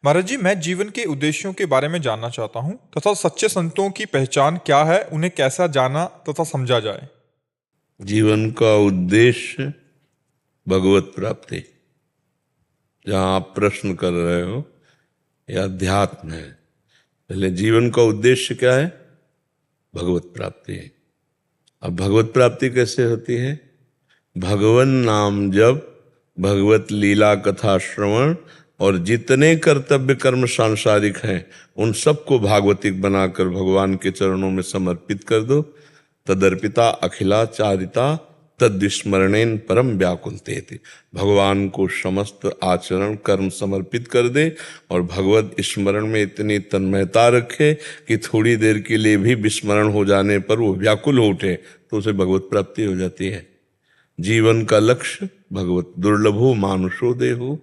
महाराज जी, मैं जीवन के उद्देश्यों के बारे में जानना चाहता हूँ तथा सच्चे संतों की पहचान क्या है, उन्हें कैसा जाना तथा समझा जाए। जीवन का उद्देश्य भगवत प्राप्ति, जहां आप प्रश्न कर रहे हो, यह अध्यात्म है। पहले जीवन का उद्देश्य क्या है? भगवत प्राप्ति है। अब भगवत प्राप्ति कैसे होती है? भगवन नाम जप, भगवत लीला कथा श्रवण और जितने कर्तव्य कर्म सांसारिक हैं उन सबको भागवतिक बनाकर भगवान के चरणों में समर्पित कर दो। तदर्पिता अखिला चारिता तद्विस्मरणेन परम व्याकुलते थे। भगवान को समस्त आचरण कर्म समर्पित कर दे और भगवत स्मरण में इतनी तन्मयता रखे कि थोड़ी देर के लिए भी विस्मरण हो जाने पर वो व्याकुल हो उठे, तो उसे भगवत प्राप्ति हो जाती है। जीवन का लक्ष्य भगवत दुर्लभो मानुषो देहो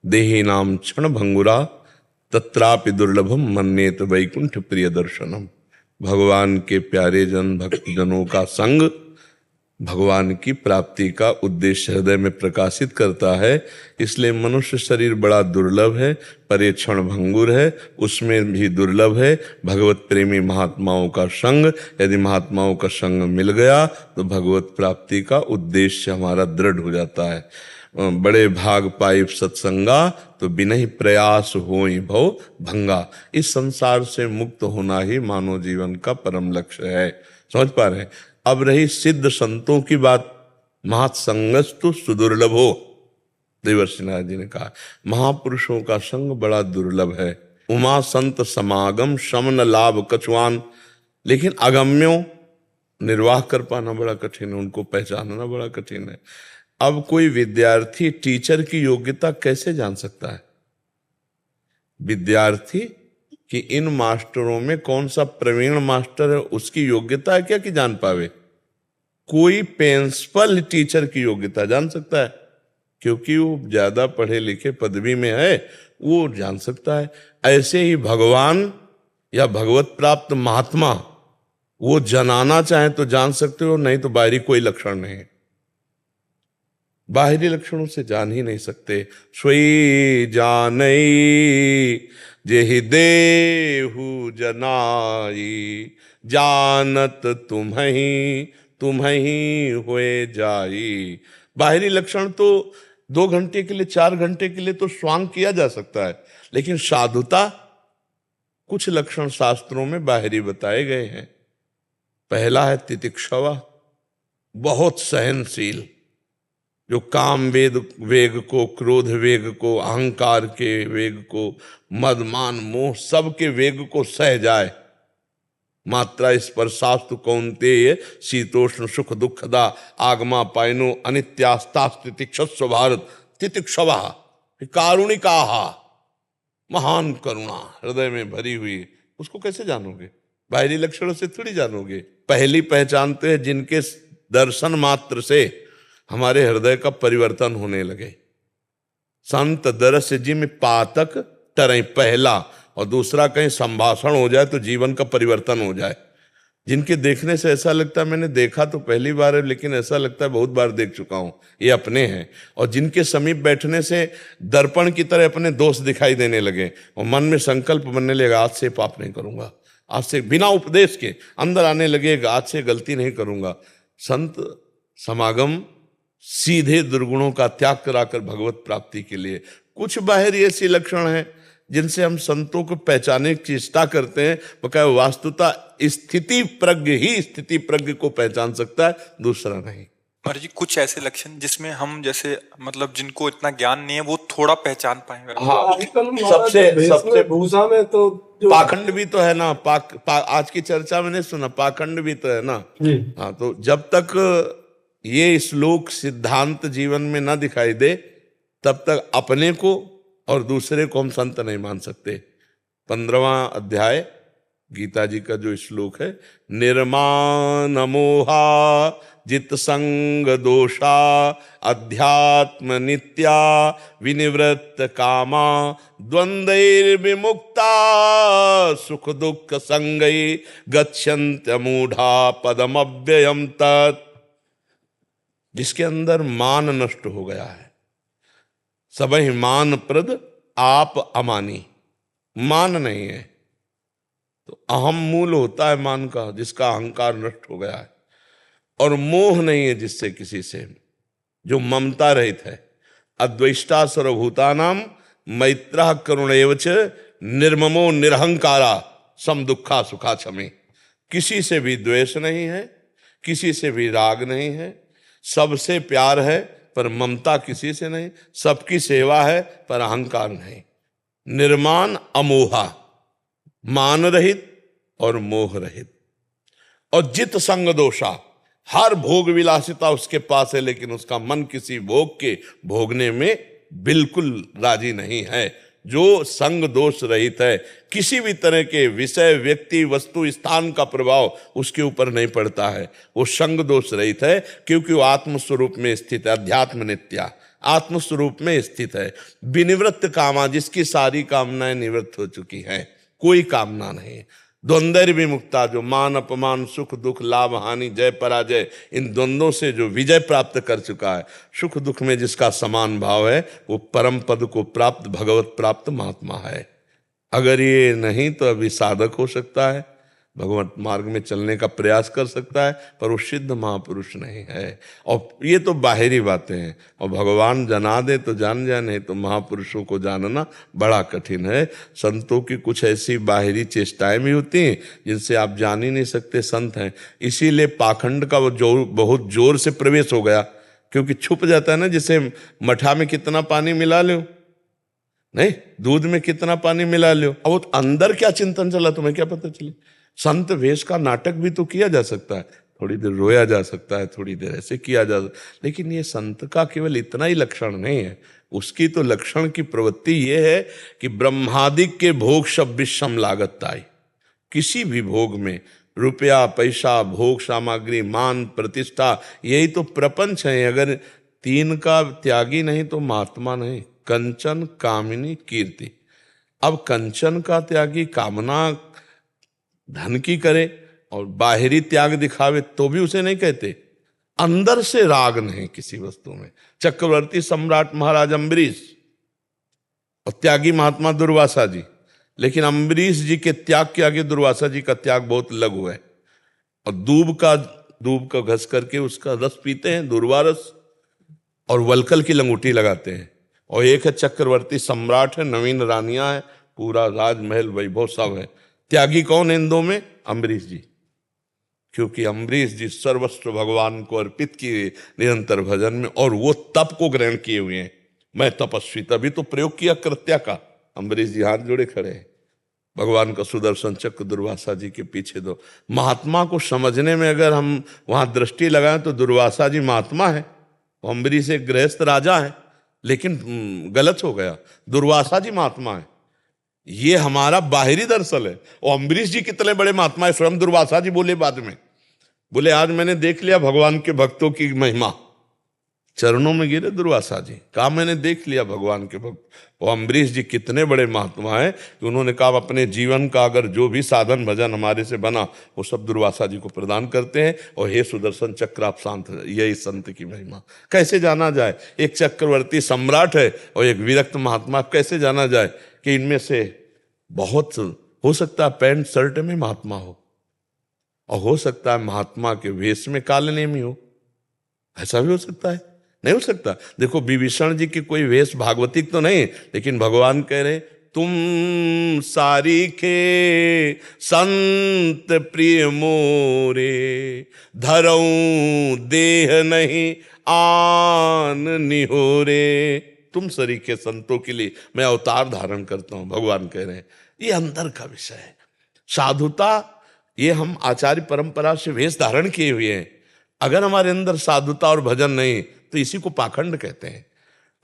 देही नाम क्षण भंगुरा तत्रापि दुर्लभम मन्येत वैकुंठ प्रिय दर्शनम। भगवान के प्यारे जन भक्तजनों का संग भगवान की प्राप्ति का उद्देश्य हृदय में प्रकाशित करता है। इसलिए मनुष्य शरीर बड़ा दुर्लभ है, पर ये क्षण भंगुर है, उसमें भी दुर्लभ है भगवत प्रेमी महात्माओं का संग। यदि महात्माओं का संग मिल गया तो भगवत प्राप्ति का उद्देश्य हमारा दृढ़ हो जाता है। बड़े भाग पाइप सत्संगा तो बिना ही प्रयास होई भव भंगा। इस संसार से मुक्त होना ही मानव जीवन का परम लक्ष्य है। समझ पा रहे हैं? अब रही सिद्ध संतों की बात। महासंगस्तु सुदुर्लभो, देवर्षि नारद जी ने कहा महापुरुषों का संग बड़ा दुर्लभ है। उमा संत समागम शमन लाभ कछुआन, लेकिन अगम्यों निर्वाह कर पाना बड़ा कठिन है, उनको पहचानना बड़ा कठिन है। अब कोई विद्यार्थी टीचर की योग्यता कैसे जान सकता है? विद्यार्थी कि इन मास्टरों में कौन सा प्रवीण मास्टर है, उसकी योग्यता है क्या कि जान पावे? कोई प्रिंसिपल टीचर की योग्यता जान सकता है, क्योंकि वो ज्यादा पढ़े लिखे पदवी में है, वो जान सकता है। ऐसे ही भगवान या भगवत प्राप्त महात्मा वो जनाना चाहे तो जान सकते हो, नहीं तो बाहरी कोई लक्षण नहीं है। बाहरी लक्षणों से जान ही नहीं सकते। स्वई जानई जेहि देहु जनाई, जानत तुम्हि तुम्हि होए जाई। बाहरी लक्षण तो 2 घंटे के लिए 4 घंटे के लिए तो स्वांग किया जा सकता है, लेकिन साधुता कुछ लक्षण शास्त्रों में बाहरी बताए गए हैं। पहला है तितिक्षवा, बहुत सहनशील, जो काम वेग को, क्रोध वेग को, अहंकार के वेग को, मद मान मोह सबके वेग को सह जाए। मात्रा स्पर्शास्तु कौन्तेय शीतोष्ण सुख दुखदा आगमा पायनो अनित्यास्तास्तितिक्षस्व भारत। तितिक्षवा कारुणिका, महान करुणा हृदय में भरी हुई, उसको कैसे जानोगे? बाहरी लक्षणों से थोड़ी जानोगे। पहली पहचानते हैं जिनके दर्शन मात्र से हमारे हृदय का परिवर्तन होने लगे। संत दरस जिम पातक तरह पहला, और दूसरा कहीं संभाषण हो जाए तो जीवन का परिवर्तन हो जाए। जिनके देखने से ऐसा लगता है मैंने देखा तो पहली बार है, लेकिन ऐसा लगता है बहुत बार देख चुका हूं, ये अपने हैं। और जिनके समीप बैठने से दर्पण की तरह अपने दोष दिखाई देने लगे और मन में संकल्प बनने लगा आज से पाप नहीं करूंगा, आज से बिना उपदेश के अंदर आने लगेगा आज से गलती नहीं करूंगा। संत समागम सीधे दुर्गुणों का त्याग कराकर भगवत प्राप्ति के लिए। कुछ बाहरी ऐसी लक्षण हैं जिनसे हम संतों को पहचानने की चेष्टा करते हैं, बकाया वास्तुता स्थिति प्रज्ञ ही स्थिति प्रज्ञ को पहचान सकता है, दूसरा नहीं। महाराज जी, कुछ ऐसे लक्षण जिसमें हम जैसे मतलब जिनको इतना ज्ञान नहीं है वो थोड़ा पहचान पाएंगे। हाँ, सबसे भूसा में तो पाखंड भी तो है ना। आज की चर्चा में नहीं सुना, पाखंड भी तो है ना। हाँ, तो जब तक ये श्लोक सिद्धांत जीवन में ना दिखाई दे तब तक अपने को और दूसरे को हम संत नहीं मान सकते। 15वां अध्याय गीता जी का जो श्लोक है, निर्माण मोहा जित संग दोषा अध्यात्म नित्या विनिवृत्त कामा द्वंद्वैर विमुक्ता सुख दुख संगै गच्छन्त मूढ़ा पदम अव्ययम तत्। जिसके अंदर मान नष्ट हो गया है, सबहि मान प्रद आप अमानी, मान नहीं है। तो अहम मूल होता है मान का, जिसका अहंकार नष्ट हो गया है, और मोह नहीं है जिससे किसी से, जो ममता रहित है। अद्वेष्टा सर्वभूतानाम मैत्रः करुण एव च निर्ममो निरहंकारा सम दुखा सुखा क्षमे। किसी से भी द्वेष नहीं है, किसी से भी राग नहीं है, सबसे प्यार है पर ममता किसी से नहीं, सबकी सेवा है पर अहंकार नहीं। निर्माण अमोहा, मान रहित और मोह रहित। और जित संग दोषा, हर भोग विलासिता उसके पास है, लेकिन उसका मन किसी भोग के भोगने में बिल्कुल राजी नहीं है। जो संग दोष रहित है, किसी भी तरह के विषय, व्यक्ति, वस्तु, स्थान का प्रभाव उसके ऊपर नहीं पड़ता है, वो संग दोष रहित है, क्योंकि वो आत्मस्वरूप में स्थित है। अध्यात्म नित्या आत्मस्वरूप में स्थित है। विनिवृत्त कामा, जिसकी सारी कामनाएं निवृत्त हो चुकी हैं, कोई कामना नहीं। द्वंद्व विमुक्ता, जो मान अपमान, सुख दुख, लाभ हानि, जय पराजय, इन द्वंद्वों से जो विजय प्राप्त कर चुका है, सुख दुख में जिसका समान भाव है, वो परम पद को प्राप्त, भगवत प्राप्त महात्मा है। अगर ये नहीं तो अभी साधक हो सकता है, भगवत मार्ग में चलने का प्रयास कर सकता है, पर वो सिद्ध महापुरुष नहीं है। और ये तो बाहरी बातें हैं, और भगवान जना दे तो जान जाए, नहीं तो महापुरुषों को जानना बड़ा कठिन है। संतों की कुछ ऐसी बाहरी चेष्टाएं भी होती हैं जिनसे आप जान ही नहीं सकते संत हैं। इसीलिए पाखंड का वो जोर, बहुत जोर से प्रवेश हो गया, क्योंकि छुप जाता है ना। जैसे मठा में कितना पानी मिला लो, नहीं, दूध में कितना पानी मिला लो, अब वो अंदर क्या चिंतन चला तुम्हें क्या पता चले। संत वेश का नाटक भी तो किया जा सकता है, थोड़ी देर रोया जा सकता है, थोड़ी देर ऐसे किया जा सकता है, लेकिन ये संत का केवल इतना ही लक्षण नहीं है। उसकी तो लक्षण की प्रवृत्ति ये है कि ब्रह्मादिक के भोग सब विषम लागत आई। किसी भी भोग में रुपया, पैसा, भोग सामग्री, मान, प्रतिष्ठा, यही तो प्रपंच है। अगर तीन का त्यागी नहीं तो महात्मा नहीं। कंचन, कामिनी, कीर्ति। अब कंचन का त्यागी कामना धन की करे और बाहरी त्याग दिखावे तो भी उसे नहीं कहते। अंदर से राग नहीं किसी वस्तु में। चक्रवर्ती सम्राट महाराज अम्बरीश और त्यागी महात्मा दुर्वासा जी, लेकिन अम्बरीश जी के त्याग के आगे दुर्वासा जी का त्याग बहुत लघु है। और दूब का घस करके उसका रस पीते हैं, दुर्वा रस, और वलकल की लंगूटी लगाते हैं। और एक है चक्रवर्ती सम्राट है, नवीन रानियां है, पूरा राजमहल वैभव सब है। त्यागी कौन है इन दो में? अम्बरीश जी। क्योंकि अम्बरीश जी सर्वस्व भगवान को अर्पित किए निरंतर भजन में, और वो तप को ग्रहण किए हुए हैं। मैं तपस्वी, तभी तो प्रयोग किया कृत्या का। अम्बरीश जी हाथ जोड़े खड़े हैं। भगवान का सुदर्शन चक्र दुर्वासा जी के पीछे दो। महात्मा को समझने में अगर हम वहां दृष्टि लगाएं तो दुर्वासा जी महात्मा है, अम्बरीश एक गृहस्थ राजा है, लेकिन गलत हो गया। दुर्वासा जी महात्मा है, ये हमारा बाहरी दर्शन है। और अम्बरीश जी कितने बड़े महात्मा है। स्वयं दुर्वासा जी बोले बाद में, बोले आज मैंने देख लिया भगवान के भक्तों की महिमा। चरणों में गिरे दुर्वासा जी, कहा मैंने देख लिया भगवान के भक्त। और अम्बरीश जी कितने बड़े महात्मा हैं कि उन्होंने कहा अपने जीवन का अगर जो भी साधन भजन हमारे से बना वो सब दुर्वासा जी को प्रदान करते हैं। और हे सुदर्शन चक्र आप शांत, यही संत की महिमा। कैसे जाना जाए? एक चक्रवर्ती सम्राट है और एक विरक्त महात्मा, कैसे जाना जाए कि इनमें से बहुत हो सकता है पैंट शर्ट में महात्मा हो, और हो सकता है महात्मा के वेश में काले नेमी हो। ऐसा भी हो सकता है, नहीं हो सकता? देखो विभीषण जी की कोई वेश भागवतिक तो नहीं, लेकिन भगवान कह रहे तुम सारीखे संत प्रिय मोरे, धरऊं देह नहीं आन निहोरे। तुम सरीखे संतों के लिए मैं अवतार धारण करता हूं, भगवान कह रहे हैं। ये अंदर का विषय है। साधुता ये हम आचार्य परंपरा से वेश धारण किए हुए हैं। अगर हमारे अंदर साधुता और भजन नहीं तो इसी को पाखंड कहते हैं।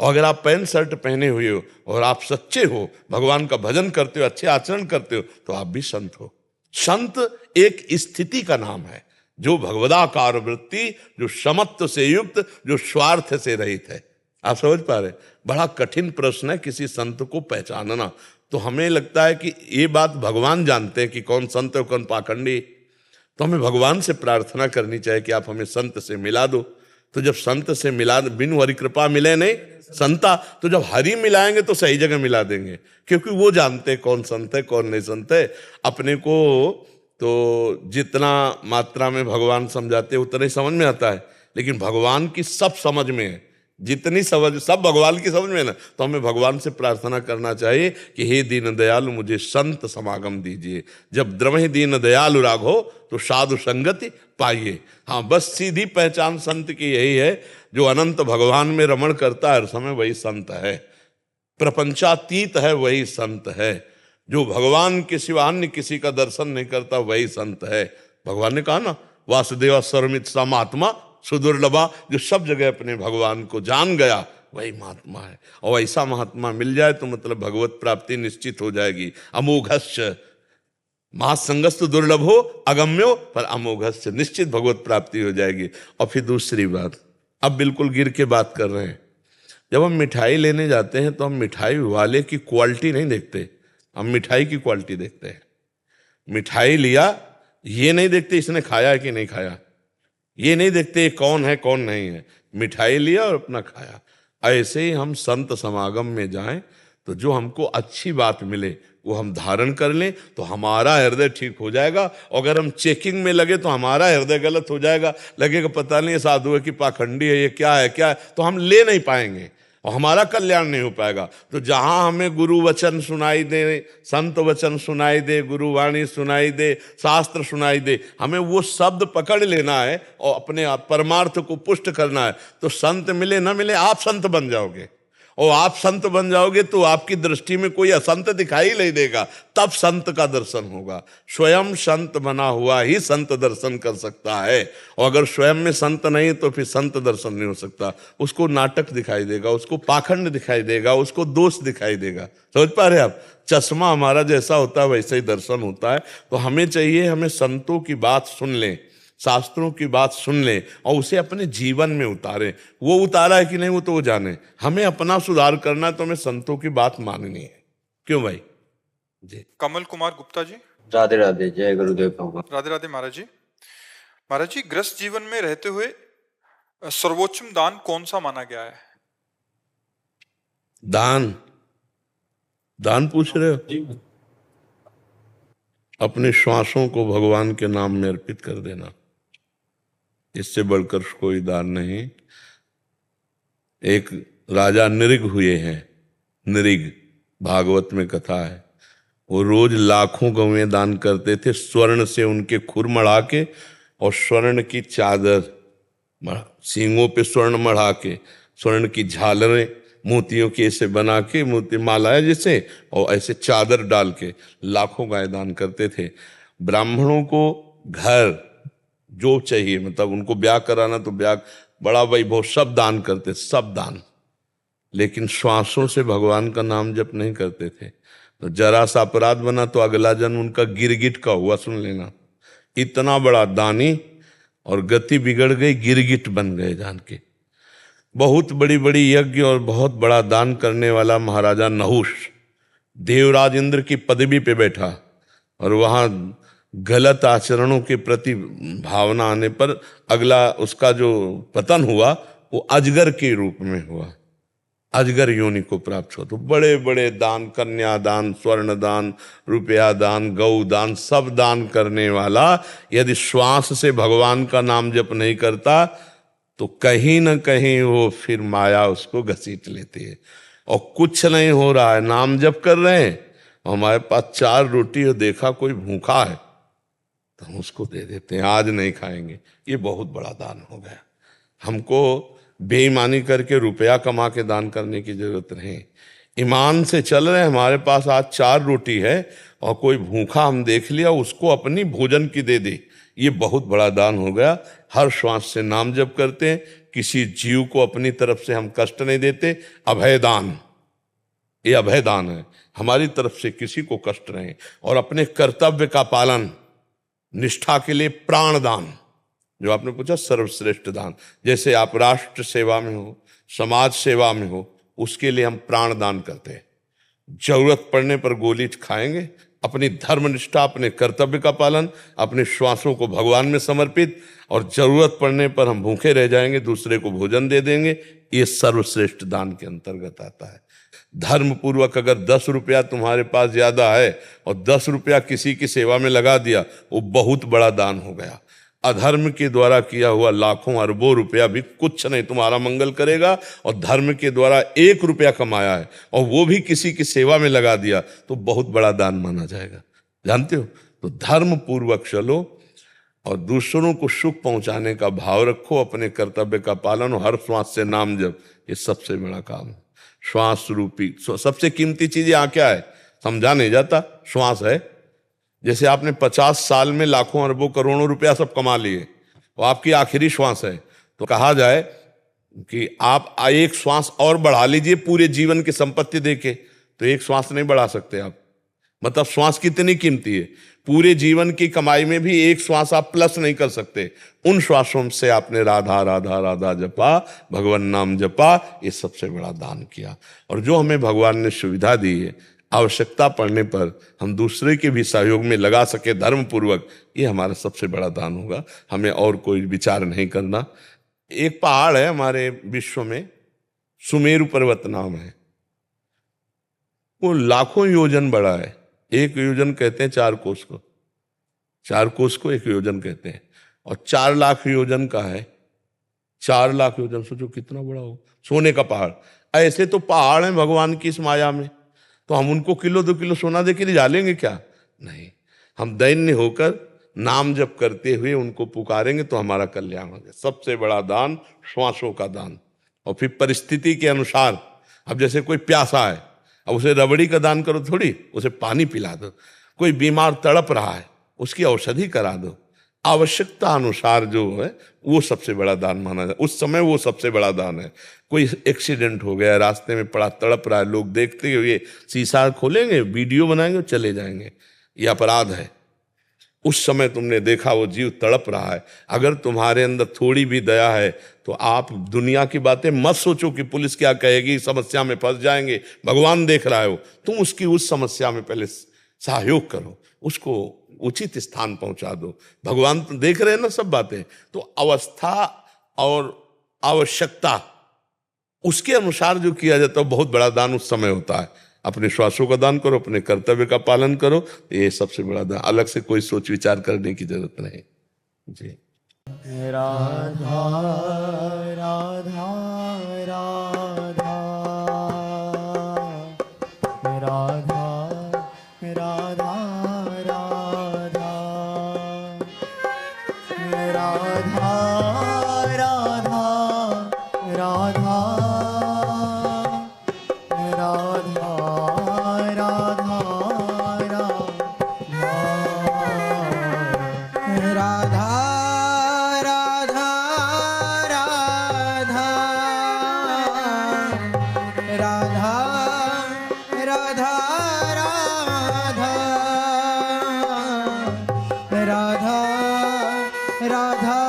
और अगर आप पैंट शर्ट पहने हुए हो और आप सच्चे हो, भगवान का भजन करते हो, अच्छे आचरण करते हो, तो आप भी संत हो। संत एक स्थिति का नाम है, जो भगवदाकार वृत्ति, जो समत्व से युक्त, जो स्वार्थ से रहित है। आप समझ पा रहे? बड़ा कठिन प्रश्न है किसी संत को पहचानना। तो हमें लगता है कि ये बात भगवान जानते हैं कि कौन संत है कौन पाखंडी। तो हमें भगवान से प्रार्थना करनी चाहिए कि आप हमें संत से मिला दो। तो जब संत से मिला, बिनु हरि कृपा मिले नहीं संता, तो जब हरि मिलाएंगे तो सही जगह मिला देंगे, क्योंकि वो जानते कौन संत है कौन नहीं संत है। अपने को तो जितना मात्रा में भगवान समझाते उतना ही समझ में आता है, लेकिन भगवान की सब समझ में है, जितनी समझ सब भगवान की समझ में ना, तो हमें भगवान से प्रार्थना करना चाहिए कि हे दीन दयालु मुझे संत समागम दीजिए। जब द्रवहि दीन दयालु राघो तो साधु संगति पाइए। हाँ, बस सीधी पहचान संत की यही है, जो अनंत भगवान में रमण करता है हर समय वही संत है, प्रपंचातीत है वही संत है, जो भगवान के सिवा अन्य किसी का दर्शन नहीं करता वही संत है। भगवान ने कहा ना, वासुदेव सर्वमित समात्मा सुदुर्लभा, जो सब जगह अपने भगवान को जान गया वही महात्मा है। और ऐसा महात्मा मिल जाए तो मतलब भगवत प्राप्ति निश्चित हो जाएगी। अमोघस्य महासंगस्त दुर्लभो अगम्यो पर अमोघस्य, निश्चित भगवत प्राप्ति हो जाएगी। और फिर दूसरी बात, अब बिल्कुल गिर के बात कर रहे हैं, जब हम मिठाई लेने जाते हैं तो हम मिठाई वाले की क्वालिटी नहीं देखते, हम मिठाई की क्वालिटी देखते हैं। मिठाई लिया ये नहीं देखते इसने खाया है कि नहीं खाया, ये नहीं देखते कौन है कौन नहीं है, मिठाई लिया और अपना खाया। ऐसे ही हम संत समागम में जाएं तो जो हमको अच्छी बात मिले वो हम धारण कर लें तो हमारा हृदय ठीक हो जाएगा। अगर हम चेकिंग में लगे तो हमारा हृदय गलत हो जाएगा, लगेगा पता नहीं साधु है कि पाखंडी है, ये क्या है क्या है, तो हम ले नहीं पाएंगे और हमारा कल्याण नहीं हो पाएगा। तो जहां हमें गुरु वचन सुनाई दे, संत वचन सुनाई दे, गुरुवाणी सुनाई दे, शास्त्र सुनाई दे, हमें वो शब्द पकड़ लेना है और अपने परमार्थ को पुष्ट करना है। तो संत मिले ना मिले आप संत बन जाओगे, और आप संत बन जाओगे तो आपकी दृष्टि में कोई असंत दिखाई नहीं देगा, तब संत का दर्शन होगा। स्वयं संत बना हुआ ही संत दर्शन कर सकता है, और अगर स्वयं में संत नहीं तो फिर संत दर्शन नहीं हो सकता। उसको नाटक दिखाई देगा, उसको पाखंड दिखाई देगा, उसको दोष दिखाई देगा। समझ पा रहे आप? चश्मा हमारा जैसा होता है वैसे ही दर्शन होता है। तो हमें चाहिए, हमें संतों की बात सुन लें, शास्त्रों की बात सुन लें और उसे अपने जीवन में उतारें। वो उतारा है कि नहीं वो तो वो जाने, हमें अपना सुधार करना है तो हमें संतों की बात माननी है। क्यों भाई जी? कमल कुमार गुप्ता जी। राधे राधे, जय गुरुदेव भगवान। राधे राधे महाराज जी। महाराज जी, गृहस्थ जीवन में रहते हुए सर्वोच्चम दान कौन सा माना गया है? दान दान पूछ रहे हो? अपने श्वासों को भगवान के नाम में अर्पित कर देना, इससे बढ़कर कोई दान नहीं। एक राजा निरिग हुए हैं, निरिग भागवत में कथा है, वो रोज लाखों गवें दान करते थे, स्वर्ण से उनके खुर मढ़ा के और स्वर्ण की चादर, सींगों पे स्वर्ण मढ़ा के, स्वर्ण की झालरें मोतियों की ऐसे बना के, मोती माला है जैसे, और ऐसे चादर डाल के लाखों गाय दान करते थे। ब्राह्मणों को घर जो चाहिए, मतलब उनको ब्याह कराना तो ब्याह, बड़ा वैभव, सब दान करते, सब दान, लेकिन श्वासों से भगवान का नाम जप नहीं करते थे। तो जरा सा अपराध बना तो अगला जन्म उनका गिरगिट का हुआ, सुन लेना। इतना बड़ा दानी और गति बिगड़ गई, गिरगिट बन गए जान के। बहुत बड़ी बड़ी यज्ञ और बहुत बड़ा दान करने वाला महाराजा नहुष देवराज इंद्र की पदवी पे बैठा, और वहाँ गलत आचरणों के प्रति भावना आने पर अगला उसका जो पतन हुआ वो अजगर के रूप में हुआ, अजगर योनि को प्राप्त हुआ। तो बड़े बड़े दान, कन्यादान, स्वर्ण दान, रुपया दान, गौ दान, सब दान करने वाला यदि श्वास से भगवान का नाम जप नहीं करता तो कहीं ना कहीं वो फिर माया उसको घसीट लेती है। और कुछ नहीं हो रहा है, नाम जप कर रहे हैं, हमारे पास 4 रोटी और देखा कोई भूखा है तो हम उसको दे देते हैं, आज नहीं खाएंगे। ये बहुत बड़ा दान हो गया। हमको बेईमानी करके रुपया कमा के दान करने की जरूरत नहीं। ईमान से चल रहे हैं, हमारे पास आज 4 रोटी है और कोई भूखा हम देख लिया, उसको अपनी भोजन की दे दे, ये बहुत बड़ा दान हो गया। हर श्वास से नाम जप करते हैं, किसी जीव को अपनी तरफ से हम कष्ट नहीं देते। अभय दान, ये अभय दान है, हमारी तरफ से किसी को कष्ट नहीं। और अपने कर्तव्य का पालन, निष्ठा के लिए प्राण दान, जो आपने पूछा सर्वश्रेष्ठ दान। जैसे आप राष्ट्र सेवा में हो, समाज सेवा में हो, उसके लिए हम प्राण दान करते हैं। जरूरत पड़ने पर गोली खाएंगे, अपनी धर्मनिष्ठा, अपने कर्तव्य का पालन, अपने श्वासों को भगवान में समर्पित, और जरूरत पड़ने पर हम भूखे रह जाएंगे, दूसरे को भोजन दे देंगे, ये सर्वश्रेष्ठ दान के अंतर्गत आता है। धर्म पूर्वक अगर 10 रुपया तुम्हारे पास ज्यादा है और 10 रुपया किसी की सेवा में लगा दिया, वो बहुत बड़ा दान हो गया। अधर्म के द्वारा किया हुआ लाखों अरबों रुपया भी कुछ नहीं तुम्हारा मंगल करेगा, और धर्म के द्वारा 1 रुपया कमाया है और वो भी किसी की सेवा में लगा दिया तो बहुत बड़ा दान माना जाएगा। जानते हो? तो धर्म पूर्वक चलो और दूसरों को सुख पहुंचाने का भाव रखो, अपने कर्तव्य का पालन, और हर श्वास से नाम जप, ये सबसे बड़ा काम है। श्वास रूपी सबसे कीमती चीज यहाँ क्या है समझा नहीं जाता, श्वास है। जैसे आपने 50 साल में लाखों अरबों करोड़ों रुपया सब कमा लिए, वो आपकी आखिरी श्वास है, तो कहा जाए कि आप एक श्वास और बढ़ा लीजिए पूरे जीवन की संपत्ति देके, तो एक श्वास नहीं बढ़ा सकते आप। मतलब श्वास कितनी कीमती है, पूरे जीवन की कमाई में भी एक श्वास आप प्लस नहीं कर सकते। उन श्वासों से आपने राधा राधा राधा जपा, भगवान नाम जपा, ये सबसे बड़ा दान किया। और जो हमें भगवान ने सुविधा दी है, आवश्यकता पड़ने पर हम दूसरे के भी सहयोग में लगा सके धर्म पूर्वक, ये हमारा सबसे बड़ा दान होगा। हमें और कोई विचार नहीं करना। एक पहाड़ है हमारे विश्व में, सुमेरु पर्वत नाम है, वो लाखों योजन बड़ा है। 1 योजन कहते हैं 4 कोस को, 4 कोस को 1 योजन कहते हैं, और 4 लाख योजन का है। 4 लाख योजन सोचो कितना बड़ा हो, सोने का पहाड़। ऐसे तो पहाड़ है भगवान की इस माया में, तो हम उनको किलो 2 किलो सोना दे के ले जा लेंगे क्या? नहीं, हम दैन्य होकर नाम जप करते हुए उनको पुकारेंगे तो हमारा कल्याण होगा। सबसे बड़ा दान श्वासों का दान। और फिर परिस्थिति के अनुसार, अब जैसे कोई प्यासा है, अब उसे रबड़ी का दान करो थोड़ी, उसे पानी पिला दो। कोई बीमार तड़प रहा है, उसकी औषधि करा दो। आवश्यकता अनुसार जो है वो सबसे बड़ा दान माना जाए, उस समय वो सबसे बड़ा दान है। कोई एक्सीडेंट हो गया, रास्ते में पड़ा तड़प रहा है, लोग देखते हुए शीशा खोलेंगे, वीडियो बनाएंगे और चले जाएंगे, ये अपराध है। उस समय तुमने देखा वो जीव तड़प रहा है, अगर तुम्हारे अंदर थोड़ी भी दया है तो आप दुनिया की बातें मत सोचो कि पुलिस क्या कहेगी, समस्या में फंस जाएंगे। भगवान देख रहा है वो, तुम उसकी उस समस्या में पहले सहयोग करो, उसको उचित स्थान पहुंचा दो। भगवान तो देख रहे हैं ना सब बातें। तो अवस्था और आवश्यकता उसके अनुसार जो किया जाता है बहुत बड़ा दान उस समय होता है। अपने श्वासों का दान करो, अपने कर्तव्य का पालन करो, ये सबसे बड़ा दान। अलग से कोई सोच विचार करने की जरूरत नहीं जी। राधा राधा राधा राधा राधा राधा राधा राधा राधा राधा